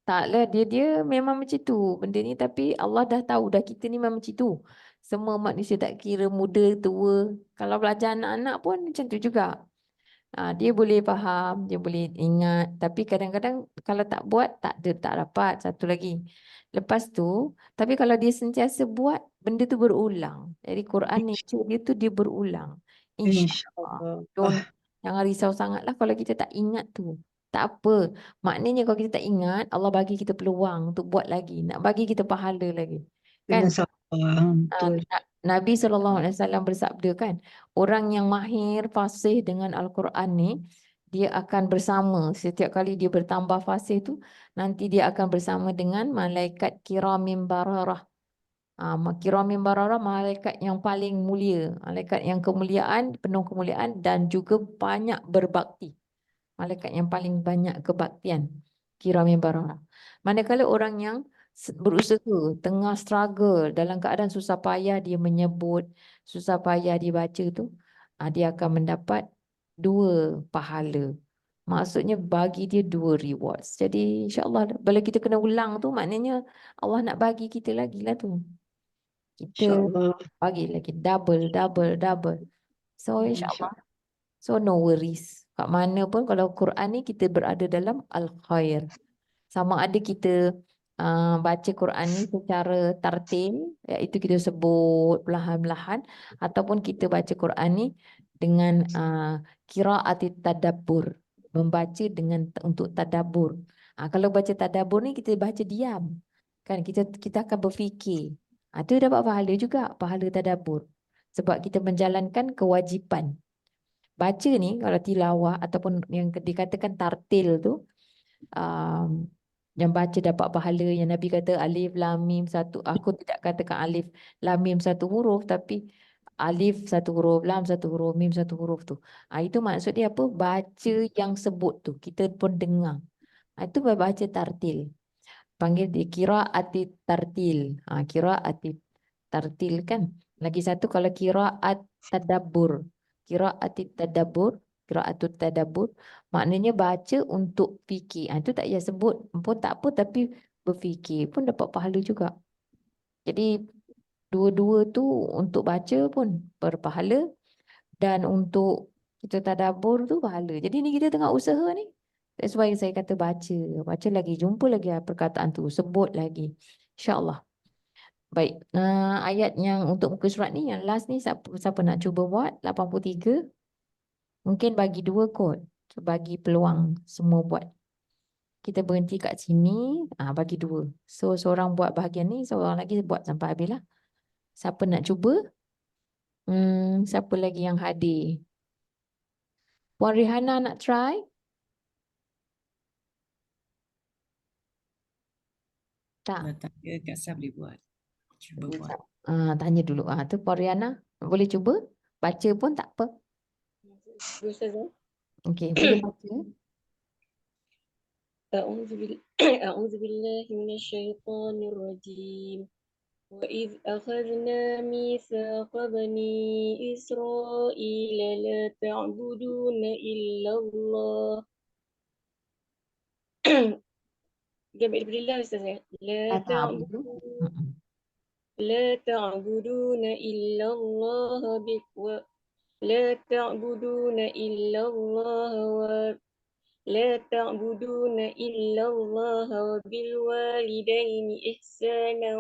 Taklah, dia memang macam tu benda ni, tapi Allah dah tahu dah kita ni memang macam tu. Semua manusia tak kira muda, tua. Kalau belajar anak-anak pun macam tu juga. Dia boleh faham, dia boleh ingat, tapi kadang-kadang kalau tak buat tak dapat. Satu lagi. Lepas tu, tapi kalau dia sentiasa buat, benda tu berulang. Jadi Quran nature dia tu dia berulang. InsyaAllah. Jangan risau sangatlah kalau kita tak ingat tu. Tak apa. Maknanya kalau kita tak ingat, Allah bagi kita peluang untuk buat lagi. Nak bagi kita pahala lagi. Kan? Kena sabar. Betul. Nabi SAW bersabda kan, orang yang mahir fasih dengan Al-Quran ni, dia akan bersama, setiap kali dia bertambah fasih tu, nanti dia akan bersama dengan malaikat kiramin bararah. Kiramin bararah, malaikat yang paling mulia, malaikat yang kemuliaan, penuh kemuliaan dan juga banyak berbakti. Malaikat yang paling banyak kebaktian, kiramin bararah. Manakala orang yang berusaha, tengah struggle, dalam keadaan susah payah dia menyebut, susah payah dibaca tu, dia akan mendapat 2 pahala. Maksudnya bagi dia 2 rewards. Jadi insyaAllah bila kita kena ulang tu, maknanya Allah nak bagi kita lagi lah tu. Kita bagi lagi double. So insyaAllah. So no worries. Kat mana pun kalau Quran ni kita berada dalam al-khair. Sama ada kita baca Quran ni secara tartil, iaitu kita sebut perlahan-lahan, ataupun kita baca Quran ni dengan qiraatit tadabbur, membaca dengan untuk tadabbur. Kalau baca tadabbur ni kita baca diam. Kan kita akan berfikir. Itu dapat pahala juga, pahala tadabbur. Sebab kita menjalankan kewajipan. baca ni kalau tilawah ataupun yang dikatakan tartil tu, yang baca dapat pahala, yang Nabi kata alif lam mim satu, aku tidak katakan alif lam mim satu huruf, tapi alif satu huruf, lam satu huruf, mim satu huruf tu. Itu maksud dia apa? Baca yang sebut tu, kita pun dengar. Itu baca tartil. Panggil di qiraati tartil. Qiraati tartil kan. Lagi satu kalau qiraat tadabbur. Qiraati tadabbur, qiraatut tadabbur maknanya baca untuk fikir. Itu tak payah sebut pun tak apa, tapi berfikir pun dapat pahala juga. Jadi dua-dua tu untuk baca pun berpahala dan untuk kita tadabbur tu pahala. Jadi ni kita tengah usaha ni. That's why saya kata baca. Baca lagi, jumpa lagi perkataan tu, sebut lagi. InsyaAllah. Baik, ayat yang untuk muka surat ni, yang last ni, siapa nak cuba buat? 83. Mungkin bagi 2 kot. Bagi peluang semua buat. Kita berhenti kat sini, bagi 2. So, seorang buat bahagian ni, seorang lagi buat sampai habis lah. Siapa nak cuba? Siapa lagi yang hadir? Puan Rihanna nak try? Tak? Kalau tak ada, Kak Saf boleh buat. Cuba buat. Tanya dulu. Tu Puan Rihanna, boleh cuba? Baca pun tak apa. Ustazah. Okey, boleh baca. أعوذ بالله من الشيطان الرجيم وإذ أخذنا ميثاق بني إسرائيل لا تعبدون إلا الله جمع بالله أستاذة لا تعبدون إلا الله لا تعبدون إلا الله لا تعبدون إلا الله وبالوالدين إحسانا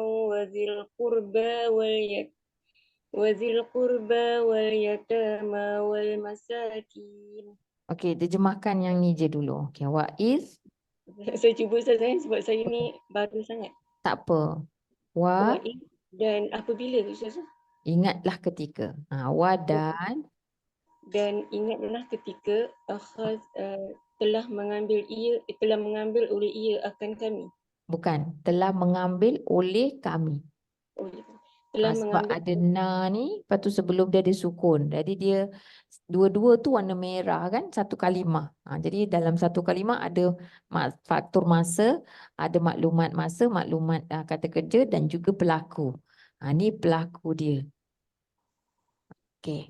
وذي القربى واليتامى والمساكين. Okey, terjemahkan yang ni je dulu. Okey, Waiz. Saya cuba Ustazah sebab saya ni baru sangat. Tak apa. Waiz dan apabila Ustazah? Ingatlah ketika. Dan ingatlah ketika telah mengambil oleh ia akan kami. Bukan, telah mengambil oleh kami. Sebab ada na ni, lepas tu sebelum dia ada sukun. Jadi dia dua-dua tu warna merah kan, satu kalimah. Jadi dalam satu kalimah ada faktor masa, ada maklumat masa, maklumat kata kerja dan juga pelaku. Ni pelaku dia. Okey.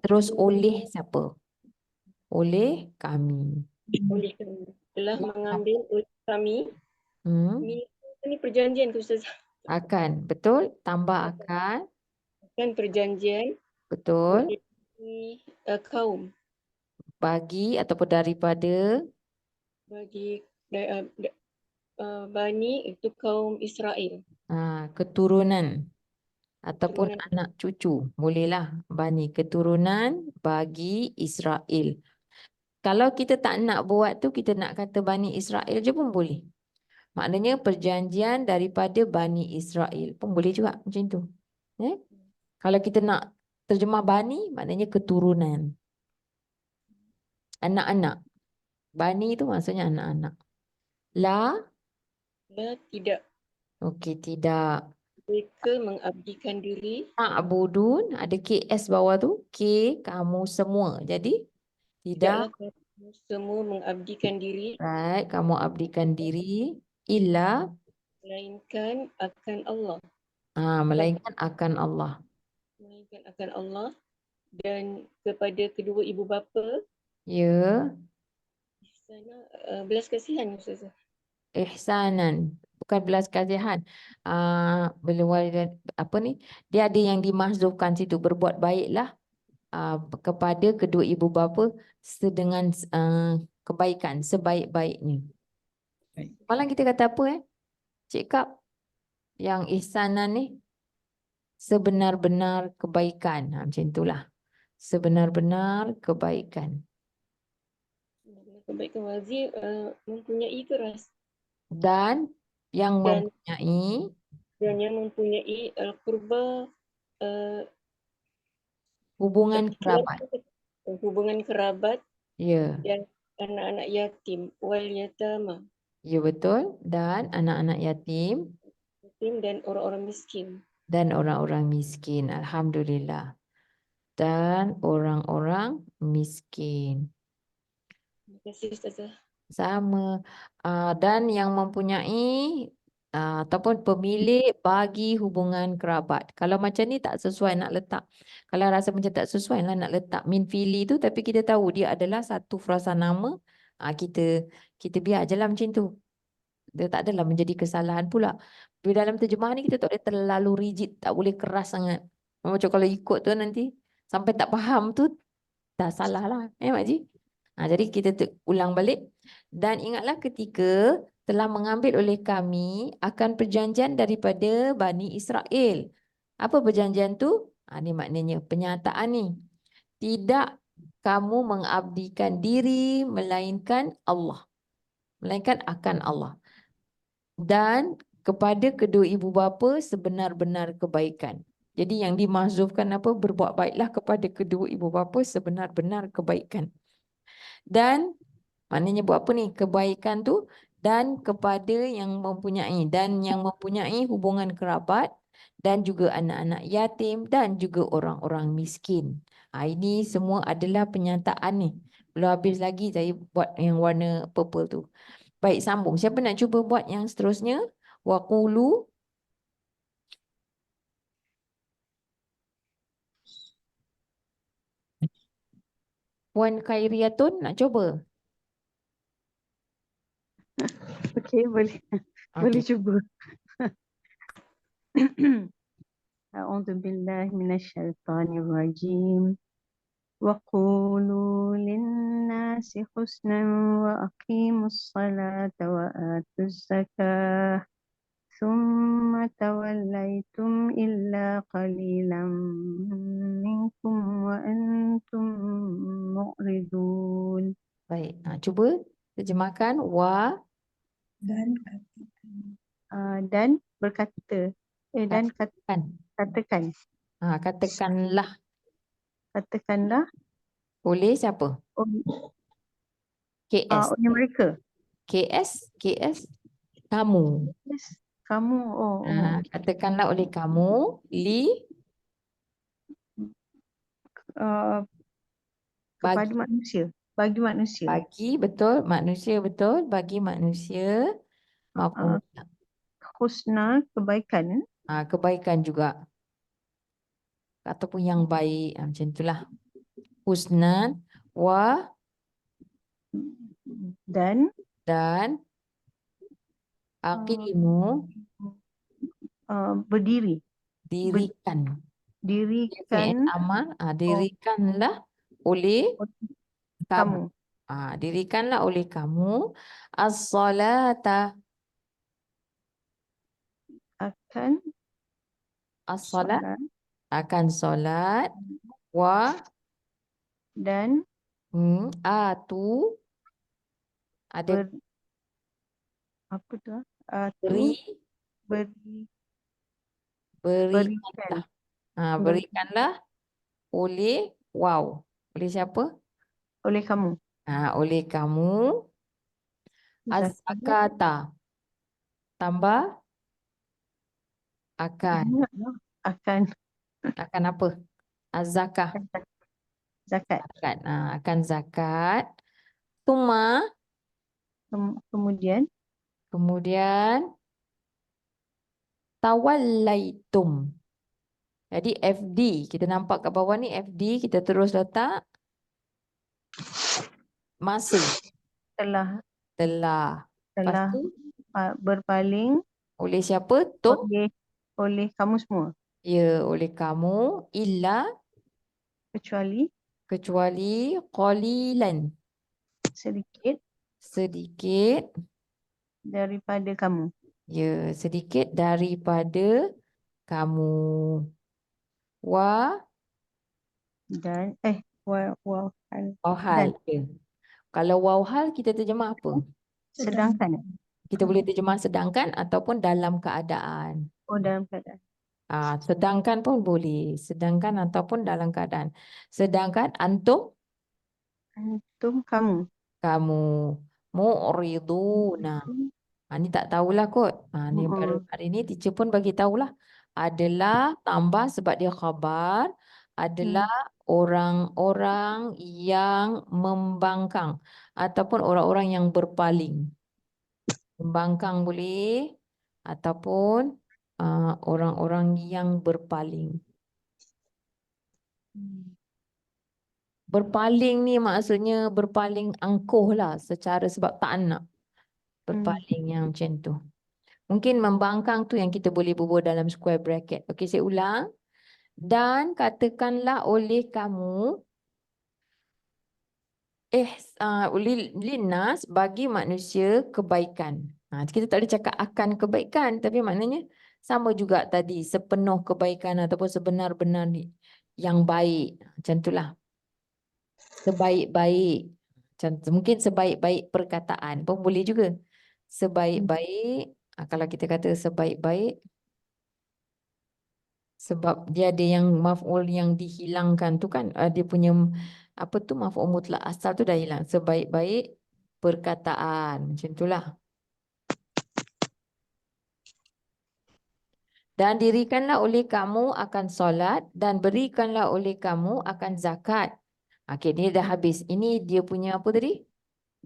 Terus oleh siapa? Oleh kami. Oleh kami. Telah mengambil oleh kami. Ini perjanjian ke Ustazah? Akan, betul? Tambah akan. Akan perjanjian. Betul. Kaum. Bagi ataupun daripada. Bagi Bani itu kaum Israel. Keturunan. Ataupun anak cucu. Bolehlah. Bani, keturunan bagi Israel. Kalau kita tak nak buat tu, kita nak kata Bani Israel je pun boleh. Maknanya perjanjian daripada Bani Israel pun boleh juga macam tu. Kalau kita nak terjemah Bani, maknanya keturunan. Anak-anak. Bani itu maksudnya anak-anak. La tidak. Okey, tidak. Mereka mengabdikan diri. Ma'budun, ada KS bawah tu. K, kamu semua. Jadi, tidak. Kamu semua mengabdikan diri. Right, kamu abdikan diri. Illa. Melainkan akan Allah. Melainkan akan Allah. Melainkan akan Allah. Dan kepada kedua ibu bapa. Ya. Belas kasihan Ustazah. Ihsanan. Bukan belas kasihan. Apa ni? Dia ada yang dimahzufkan situ. Berbuat baiklah kepada kedua ibu bapa dengan kebaikan. Sebaik-baiknya. Malah kita kata apa Cik Kap? Yang ihsanan ni sebenar-benar kebaikan. Macam itulah. Sebenar-benar kebaikan. Kebaikan wazir mempunyai keras. Dan yang mempunyai. Dan yang mempunyai al-qurba. Hubungan kerabat. hubungan kerabat Ya, dan anak-anak yatim wal yatama, ya betul. Dan anak-anak yatim dan orang-orang miskin. dan orang-orang miskin. Alhamdulillah. Dan orang-orang miskin. Terima kasih Ustazah. Sama. Dan yang mempunyai ataupun pemilik bagi hubungan kerabat. Kalau macam ni tak sesuai nak letak. Kalau rasa macam tak sesuai lah nak letak min fili tu, tapi kita tahu dia adalah satu frasa nama, kita biar je lah macam tu. Dia tak adalah menjadi kesalahan pula. Tapi dalam terjemahan ni kita tak boleh terlalu rigid, tak boleh keras sangat. Macam kalau ikut tu nanti sampai tak faham tu dah salah lah. Makcik? Jadi kita ulang balik. Dan ingatlah ketika telah mengambil oleh kami akan perjanjian daripada Bani Israel. Apa perjanjian tu? Ni maknanya penyataan ni. Tidak kamu mengabdikan diri melainkan Allah. Melainkan akan Allah. Dan kepada kedua ibu bapa sebenar-benar kebaikan. Jadi yang dimahzufkan apa? Berbuat baiklah kepada kedua ibu bapa sebenar-benar kebaikan. Dan maknanya buat apa ni? Kebaikan tu dan kepada yang mempunyai hubungan kerabat dan juga anak-anak yatim dan juga orang-orang miskin. Ini semua adalah penyataan ni. Belum habis lagi saya buat yang warna purple tu. Baik, sambung. Siapa nak cuba buat yang seterusnya? Waqulu. Puan Khairiyatun nak cuba? Okey, boleh boleh Okey. cuba. A'udzu billahi minasyaitonir rajim. Wa qulu lin-nasi husnan wa aqimus salata wa atuz zakah. Thumma tawallaitum illa qalilan minkum wa antum mu'ridun. Baik, cuba terjemahkan. Dan Dan berkata dan Katakan. katakan Katakanlah oleh siapa? KS. oleh mereka. KS kamu. Yes, kamu Katakanlah oleh kamu kepada manusia, bagi manusia. betul bagi manusia maupun Husna, kebaikan. kebaikan juga ataupun yang baik, macam itulah. Husnan wa Dan aqimu berdiri, dirikan amal, dirikanlah oleh kamu. Dirikanlah oleh kamu as-salata, akan as-salat, solat akan solat, wa dan atu ada apa tu? berikanlah. Berikanlah oleh oleh siapa? Oleh kamu. Oleh kamu az-zakata, tambah akan apa? Az-zakah, Zakat. akan zakat. Tuma Kemudian tawallaitum. Jadi FD kita nampak kat bawah ni, FD kita terus letak masa telah Lepas tu berpaling oleh siapa? oleh kamu semua, Ya, oleh kamu, illa kecuali qalilan, sedikit daripada kamu. Ya, sedikit daripada kamu. Dan wawhal. Wawhal. Ya. Kalau wawhal kita terjemah apa? Sedangkan. Kita boleh terjemah sedangkan ataupun dalam keadaan. Dalam keadaan. Sedangkan pun boleh. Sedangkan ataupun dalam keadaan. Sedangkan antum Antum kamu. Kamu. Mu'riduna. Ni tak tahulah kot. Ni baru hari ni teacher pun bagi tahulah. Adalah tambah sebab dia khabar. Adalah orang-orang yang membangkang. Ataupun orang-orang yang berpaling. Membangkang boleh. Ataupun orang-orang yang berpaling. Berpaling ni maksudnya berpaling angkuh lah. Secara sebab tak nak. Berpaling yang macam tu. Mungkin membangkang tu yang kita boleh bubuh dalam square bracket. Okey, saya ulang. Dan katakanlah oleh kamu linnas bagi manusia kebaikan. Kita tak boleh cakap akan kebaikan, tapi maknanya sama juga tadi, sepenuh kebaikan ataupun sebenar-benar yang baik. Macam itulah. Sebaik-baik. Mungkin sebaik-baik perkataan pun boleh juga. Sebaik-baik, kalau kita kata sebaik-baik, sebab dia ada yang maf'ul yang dihilangkan tu kan, dia punya apa tu maf'ul mutlak asal tu dah hilang. Sebaik-baik perkataan, macam itulah. Dan dirikanlah oleh kamu akan solat dan berikanlah oleh kamu akan zakat. Okey, ni dah habis. Ini dia punya apa tadi?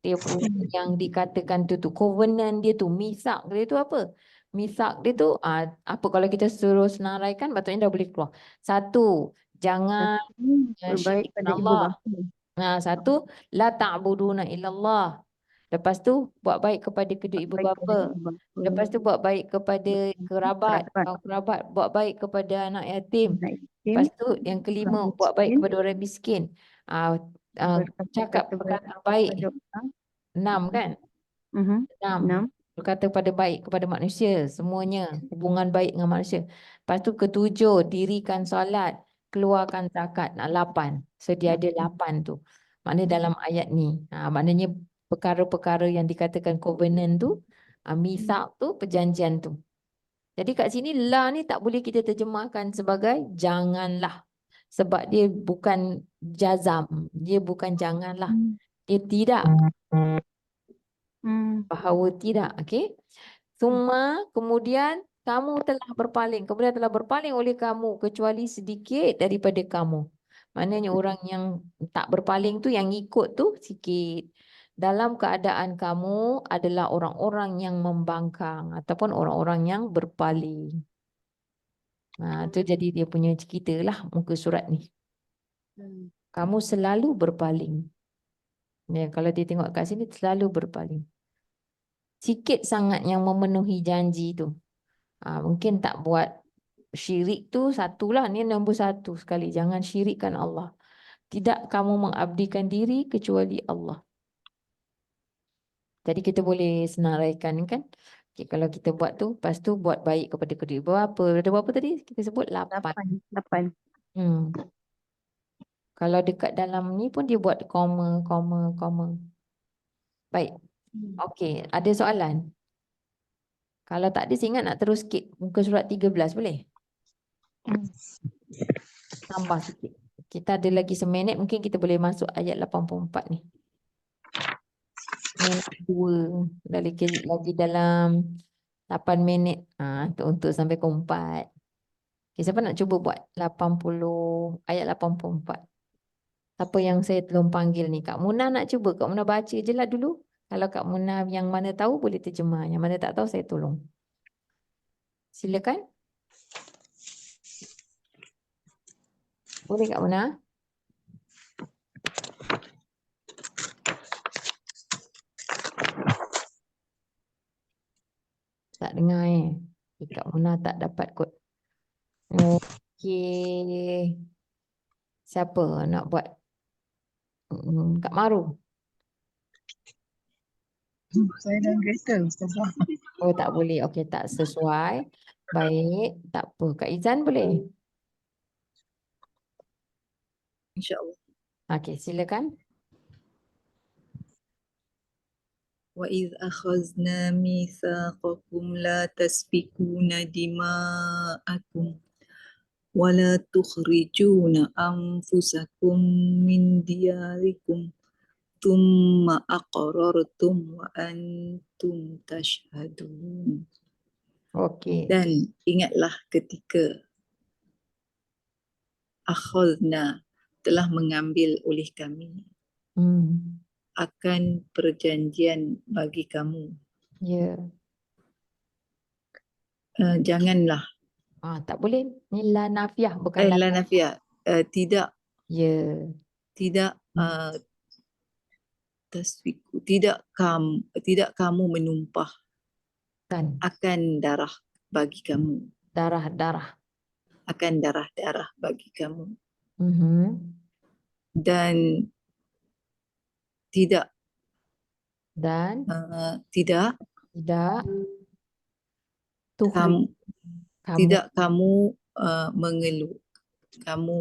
Dia punya yang dikatakan tu covenant dia tu, misak dia tu apa? Misak dia tu apa kalau kita suruh senaraikan patutnya dah boleh keluar. Satu, jangan Berbaik syirik pada ibu Allah. bapa. Satu, la ta'buduna illallah. Lepas tu buat baik kepada kedua ibu Baik kepada bapa. ibu bapa. Lepas tu buat baik kepada kerabat. Kalau kerabat buat baik kepada anak yatim. Lepas tu yang kelima buat baik kepada orang miskin. Cakap perkataan baik. 6 kan? 6. Berkata pada baik kepada manusia. Semuanya. Hubungan baik dengan manusia. Lepas tu ketujuh. Dirikan solat. Keluarkan zakat. 8. So dia ada 8 tu. Maknanya dalam ayat ni. Maknanya perkara-perkara yang dikatakan covenant tu. Misak tu. Perjanjian tu. Jadi kat sini la ni tak boleh kita terjemahkan sebagai janganlah. Sebab dia bukan jazam. Dia bukan janganlah. Dia tidak. Bahawa tidak. Okey. Kemudian kamu telah berpaling. Kemudian telah berpaling oleh kamu kecuali sedikit daripada kamu. Maknanya orang yang tak berpaling tu, yang ikut tu sikit. Dalam keadaan kamu adalah orang-orang yang membangkang ataupun orang-orang yang berpaling. Tu jadi dia punya cerita lah muka surat ni. Kamu selalu berpaling. Kalau dia tengok kat sini selalu berpaling. Sikit sangat yang memenuhi janji tu. Mungkin tak buat syirik tu satulah. Ni nombor 1 sekali. Jangan syirikkan Allah. Tidak kamu mengabdikan diri kecuali Allah. Jadi kita boleh senaraikan kan. Okay, kalau kita buat tu, lepas tu buat baik kepada kedua ibu bapa. Ada berapa tadi? Kita sebut 8. 8. Kalau dekat dalam ni pun dia buat koma. Baik. Okey, ada soalan? Kalau tak ada, saya ingat nak terus sikit. Muka surat 13 boleh? Tambah sikit. Kita ada lagi seminit, mungkin kita boleh masuk ayat 84 ni. Minit 2. Lagi dalam 8 minit. Untuk sampai ke 4. Okay, siapa nak cuba buat 80, ayat 84? Siapa yang saya belum panggil ni? Kak Munah nak cuba? Kak Munah baca je lah dulu. Kalau Kak Munah yang mana tahu boleh terjemah. Yang mana tak tahu saya tolong. Silakan. Boleh Kak Munah? Tak dengar Kak Munah tak dapat kot. Okey. Siapa nak buat? Kak Maru. Saya dah kereta, Ustazah. Oh tak boleh. Okey, tak sesuai. Baik, tak apa. Kak Izan boleh? InsyaAllah. Okey, silakan. وَإِذْ أَخَذْنَا مِيثَاقَكُمْ لَا تَسْفِكُونَ دِمَاءَكُمْ وَلَا تُخْرِجُونَ أَنفُسَكُمْ مِنْ دِيَارِكُمْ thumma aqrartum wa antum tashhadun. Okey. Dan ingatlah ketika akhadna telah mengambil oleh kami Hmm. akan perjanjian bagi kamu. Ya. Janganlah Tak boleh. Ni la nafiah bukan la. la nafiyah, tidak Ya. tasfiku, tidak kamu menumpah Kan. akan darah bagi kamu, Darah-darah. akan darah-darah bagi kamu, dan tidak Dan tidak tidak kamu kamu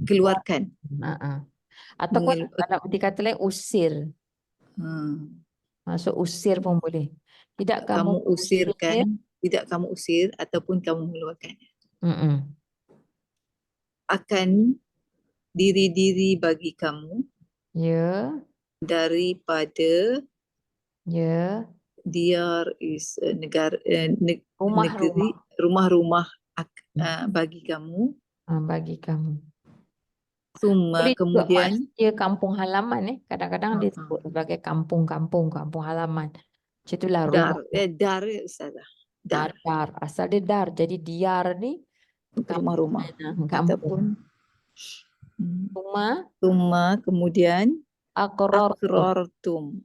keluarkan. ataupun kalau dikata lain usir. Masuk usir pun boleh. Tidak kamu usirkan, tidak kamu usir ataupun kamu mengeluarkan akan diri-diri bagi kamu Ya. daripada Ya. diyar is negara, Rumah-rumah. negeri, rumah-rumah bagi kamu. Bagi kamu. Summa Boleh juga kemudian maksudnya kampung halaman. Kadang-kadang dia sebut sebagai kampung-kampung, kampung halaman. Macam itulah dar, rumah. dar Ustazah, dar, Dar. Asal dia dar. Jadi diyar ni rumah-rumah kampung. ataupun summa kemudian Aqrartum.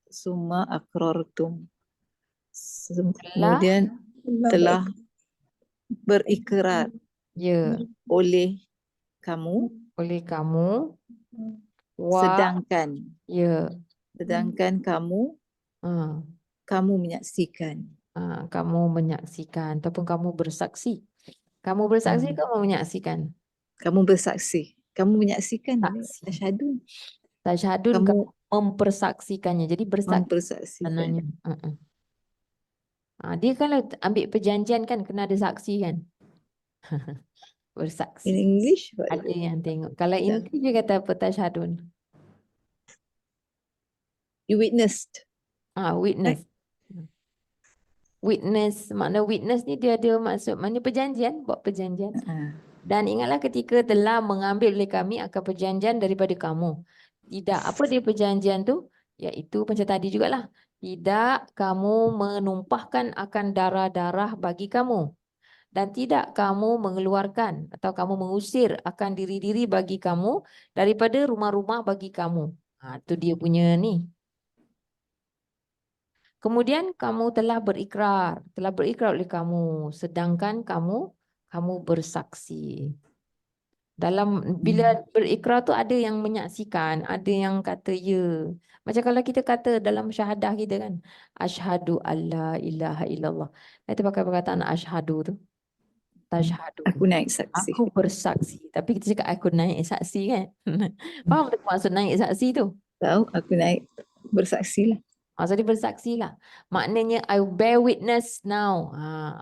summa akrartum, Telah. kemudian telah berikrar Ya. oleh kamu, Oleh kamu. sedangkan Ya. kamu kamu menyaksikan. Kamu menyaksikan ataupun kamu bersaksi. Kamu bersaksi, kamu menyaksikan. Kamu bersaksi. Kamu menyaksikan. Saksi. Tasyhadun. Tasyhadun kamu mempersaksikannya. Jadi bersaksi. Mempersaksikan. Dia kalau ambil perjanjian kan kena ada saksi kan. Bersaksi. In English? Ada yang tengok. Kalau English dia kata apa tasyhadun? You witnessed. Witness. Witness, makna witness ni dia ada maksud, makna perjanjian, buat perjanjian. Dan ingatlah ketika telah mengambil oleh kami akan perjanjian daripada kamu. Tidak, apa dia perjanjian tu? Iaitu macam tadi jugalah. Tidak kamu menumpahkan akan darah-darah bagi kamu. Dan tidak kamu mengeluarkan atau kamu mengusir akan diri-diri bagi kamu daripada rumah-rumah bagi kamu. Itu dia punya ni. Kemudian kamu telah berikrar oleh kamu, sedangkan kamu bersaksi. Dalam bila berikrar tu ada yang menyaksikan, ada yang kata ya. Macam kalau kita kata dalam syahadah kita kan, asyhadu alla ilaha illallah. Kita pakai perkataan asyhadu tu. Tasyhadu. Aku naik saksi. Aku bersaksi. Tapi kita cakap aku naik saksi kan. Faham tak maksud naik saksi tu? Tahu, aku naik bersaksi lah. Maksudnya bersaksi lah. Maknanya I bear witness now.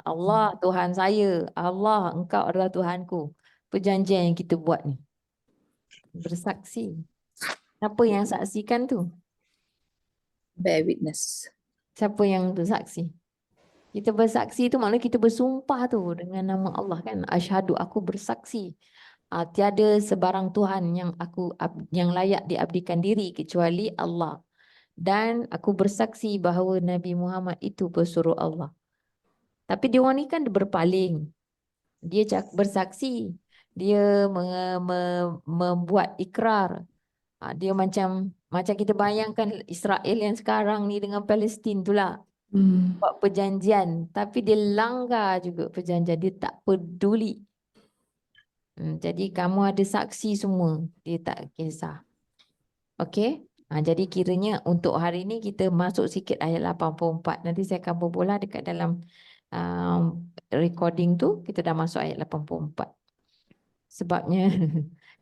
Allah Tuhan saya. Allah engkau adalah Tuhanku. Perjanjian yang kita buat ni. Bersaksi. Siapa yang saksikan tu? Bear witness. Siapa yang bersaksi? Kita bersaksi tu maknanya kita bersumpah tu dengan nama Allah kan. Asyhadu, aku bersaksi. Tiada sebarang Tuhan yang layak diabdikan diri kecuali Allah. Dan aku bersaksi bahawa Nabi Muhammad itu pesuruh Allah. Tapi dia orang ni kan berpaling. Dia bersaksi. Dia membuat ikrar. Dia macam kita bayangkan Israel yang sekarang ni dengan Palestin tu lah. Buat perjanjian. Tapi dia langgar juga perjanjian. Dia tak peduli. Jadi kamu ada saksi semua. Dia tak kisah. Okey? Jadi kiranya untuk hari ini kita masuk sikit ayat 84. Nanti saya akan berbola dekat dalam recording tu. Kita dah masuk ayat 84. Sebabnya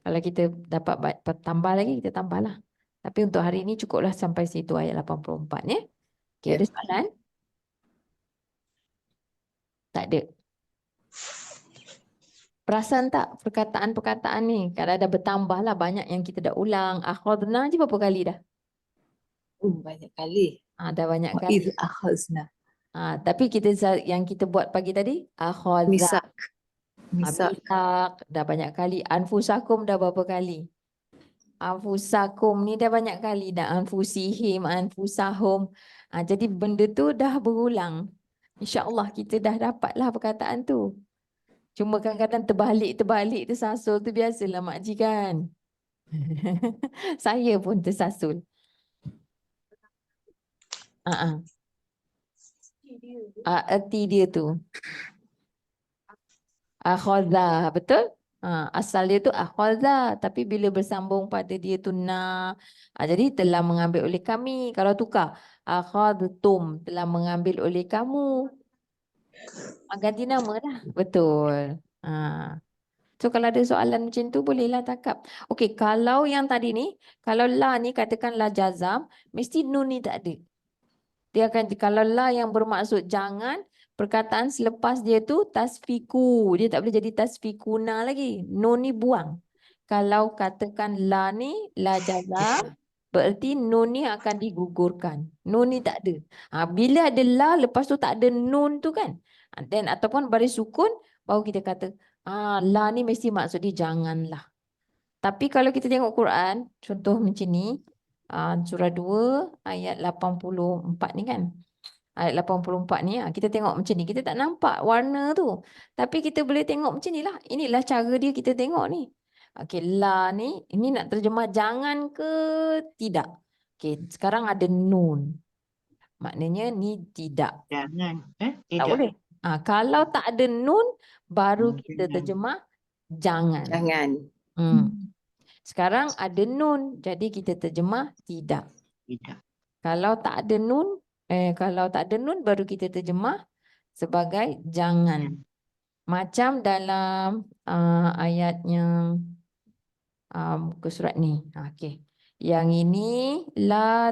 kalau kita dapat tambah lagi, kita tambahlah. Tapi untuk hari ini cukuplah sampai situ ayat 84 ya. Okey, ada soalan? Tak ada. Perasan tak perkataan-perkataan ni? Kalau ada bertambah lah, banyak yang kita dah ulang. Akhadna je berapa kali dah? Banyak kali. Dah banyak Wa kali. idh akhazna. Tapi yang kita buat pagi tadi, akhadza. Misak. Misak. Misak dah banyak kali. Anfusakum dah berapa kali? Anfusakum ni dah banyak kali dah. Anfusihim, anfusahum. Jadi benda tu dah berulang. InsyaAllah kita dah dapatlah perkataan tu. Cuma kadang-kadang terbalik tersasul tu biasalah makcik kan. Saya pun tersasul. Erti dia tu. Akhadha, betul? Asal dia tu akhadha, tapi bila bersambung pada dia tu jadi telah mengambil oleh kami. Kalau tukar, akhadtum, telah mengambil oleh kamu. Ganti nama dah. Betul. So kalau ada soalan macam tu bolehlah takap. Okey, kalau yang tadi ni, kalau la ni katakan la jazam, mesti nun ni tak ada. Dia akan, kalau la yang bermaksud jangan, perkataan selepas dia tu tasfiku. Dia tak boleh jadi tasfikuna lagi. Nun ni buang. Kalau katakan la ni, la jazam, berarti nun ni akan digugurkan. Nun ni tak ada. Bila ada la, lepas tu tak ada nun tu kan. Dan ataupun baris sukun, baru kita kata, la ni mesti maksud dia janganlah. Tapi kalau kita tengok Quran, contoh macam ni, surah 2 ayat 84 ni kan. Ayat 84 ni, kita tengok macam ni. Kita tak nampak warna tu. Tapi kita boleh tengok macam ni lah. Inilah cara dia kita tengok ni. Okey, la ni, ini nak terjemah jangan ke tidak? Okey, sekarang ada nun. Maknanya ni tidak. Jangan. Tak Tidak. boleh. Kalau tak ada nun, baru kita terjemah jangan. Jangan. Sekarang ada nun, jadi kita terjemah tidak. Tidak. Kalau tak ada nun, baru kita terjemah sebagai jangan. Macam dalam ayat yang muka surat ni. Okey. Yang ini la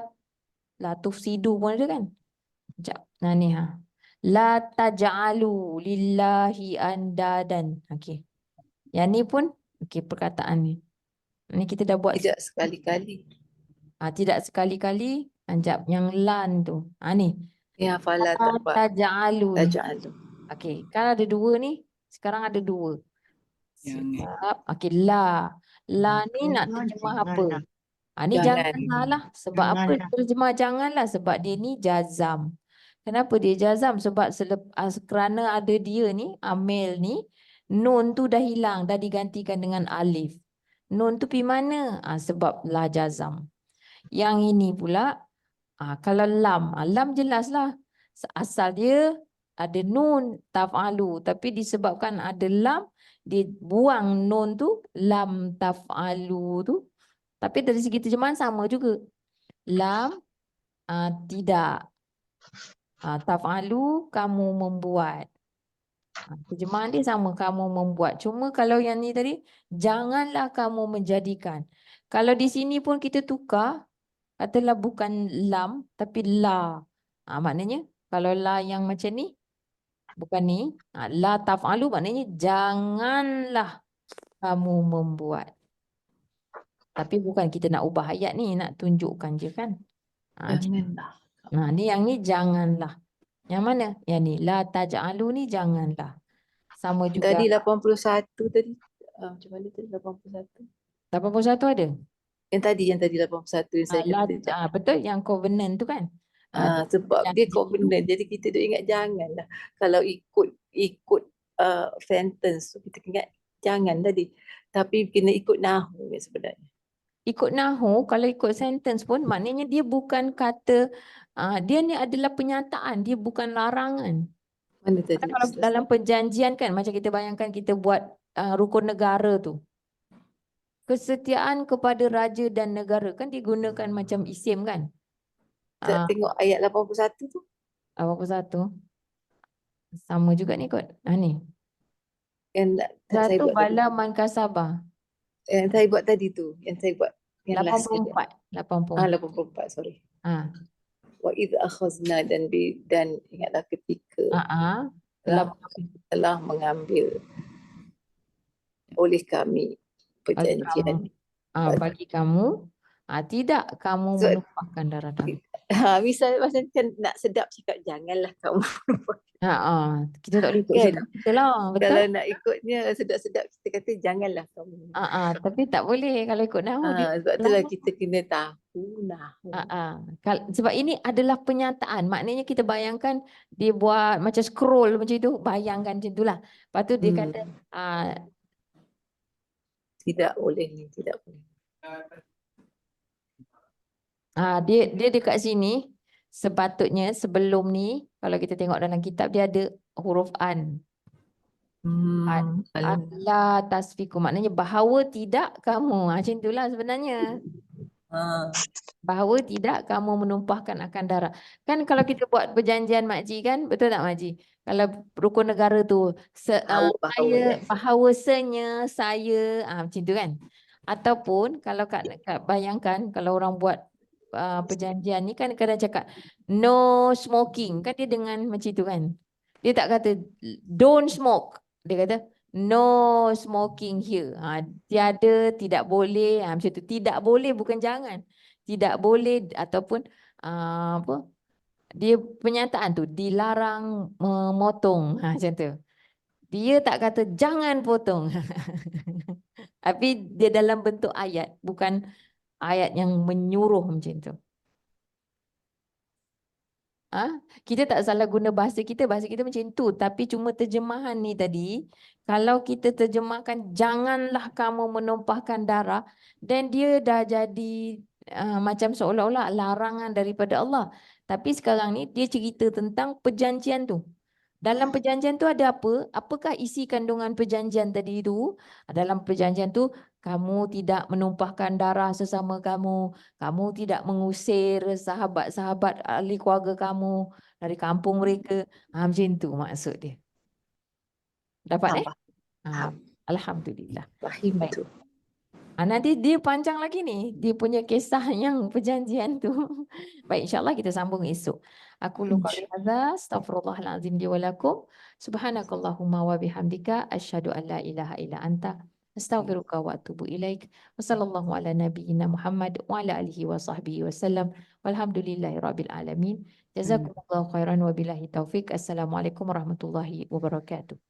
tufsidu pun ada kan? Sekejap. Ni la taj'alu lillahi andadan. Okey. Yang ni pun perkataan ni. Ni kita dah buat Tidak sekali-kali. tidak sekali-kali. Anjap yang lan tu. Ni. Ya, fala Taj'alu. taj'alu. Okey, kan ada dua ni. Sekarang ada dua. Jangan. Okey, la. La ni nak terjemah apa? Ni Jangan. janganlah lah. Sebab apa terjemah janganlah? Sebab dia ni jazam. Kenapa dia jazam? Sebab kerana ada dia ni, amil ni, nun tu dah hilang, dah digantikan dengan alif. Nun tu pergi mana? Sebab la jazam. Yang ini pula, kalau lam, lam jelaslah. Asal dia ada nun taf'alu. Tapi disebabkan ada lam, dia buang nun tu, lam taf'alu tu. Tapi dari segi terjemahan sama juga. Lam, tidak. Taf'alu, kamu membuat. Terjemahan dia sama, kamu membuat. Cuma kalau yang ni tadi, janganlah kamu menjadikan. Kalau di sini pun kita tukar, katalah bukan lam, tapi la. Maknanya, kalau la yang macam ni, bukan ni, la taf'alu maknanya janganlah kamu membuat. Tapi bukan kita nak ubah ayat ni, nak tunjukkan je kan. Janganlah. Ni yang ni janganlah. Yang mana? Yang ni, la taj'alu ni janganlah. Sama juga. Tadi 81 tadi. Macam mana tadi 81? 81 ada? Yang tadi 81 yang saya kata. Betul, yang covenant tu kan. Sebab dia covenant, jadi kita duk ingat janganlah. Kalau ikut sentence tu kita ingat jangan tadi. Tapi kena ikut nahu sebenarnya. Ikut nahu, kalau ikut sentence pun maknanya dia bukan kata, dia ni adalah penyataan, dia bukan larangan. Mana tadi? Kalau dalam perjanjian kan, macam kita bayangkan kita buat rukun negara tu. Kesetiaan kepada raja dan negara kan digunakan macam isim kan. Kita tengok ayat 81 tu. 81. Sama juga ni kot. Ni. Yang saya Satu buat bala man kasabah. yang saya buat tadi tu, yang saya buat yang 84. 84, sorry. Wa idh akhazna dan ingatlah ketika telah mengambil oleh kami Bagi kamu, perjanjian. bagi kamu, tidak kamu So, menumpahkan darah kami. misal macam kan nak sedap cakap janganlah kamu. Kita tak boleh ikut Kan? sedap kita lah, betul? Kalau nak ikutnya sedap-sedap kita kata janganlah kamu. Tapi tak boleh kalau ikut nahu dia Sebab salah. itulah kita kena tahu nahu. Sebab ini adalah penyataan. Maknanya kita bayangkan dia buat macam scroll macam itu, bayangkan macam itulah. Lepas tu dia kata Tidak boleh ni, tidak boleh. dia dekat sini sepatutnya sebelum ni kalau kita tengok dalam kitab dia ada huruf an. Allah tasfiku, maknanya bahawa tidak kamu. Macam itulah sebenarnya. Bahawa tidak kamu menumpahkan akan darah. Kan kalau kita buat perjanjian makcik kan, betul tak makcik? Kalau rukun negara tu bahawasanya saya macam tu kan. Ataupun kalau Kak bayangkan kalau orang buat perjanjian ni kan kadang cakap no smoking, kan dia dengan macam tu kan. Dia tak kata don't smoke. Dia kata no smoking here. Tiada, tidak boleh. Macam tu. Tidak boleh bukan jangan. Tidak boleh ataupun apa? Dia penyataan tu dilarang memotong. Macam tu. Dia tak kata jangan potong. Tapi dia dalam bentuk ayat, bukan ayat yang menyuruh macam tu. Kita tak salah guna bahasa kita macam tu. Tapi cuma terjemahan ni tadi, kalau kita terjemahkan janganlah kamu menumpahkan darah, dan dia dah jadi macam seolah-olah larangan daripada Allah. Tapi sekarang ni dia cerita tentang perjanjian tu. Dalam perjanjian tu ada apa? Apakah isi kandungan perjanjian tadi itu? Dalam perjanjian tu, kamu tidak menumpahkan darah sesama kamu. Kamu tidak mengusir sahabat-sahabat ahli keluarga kamu dari kampung mereka. Macam tu maksud dia. Dapat Alhamdulillah. Fahim Baik. tu. Nanti dia panjang lagi ni. Dia punya kisah yang perjanjian tu. Baik, insyaAllah kita sambung esok. Aku qouli hadza, astaghfirullahalazim li wa lakum. Subhanakallahumma wa bihamdika asyhadu an la ilaha illa anta astaghfiruka wa atubu ilaik. Wa sallallahu ala nabiyyina Muhammad wa ala alihi wa sahbihi wasallam. Walhamdulillahi rabbil alamin. Jazakumullahu khairan wa billahi taufik. Assalamualaikum warahmatullahi wabarakatuh.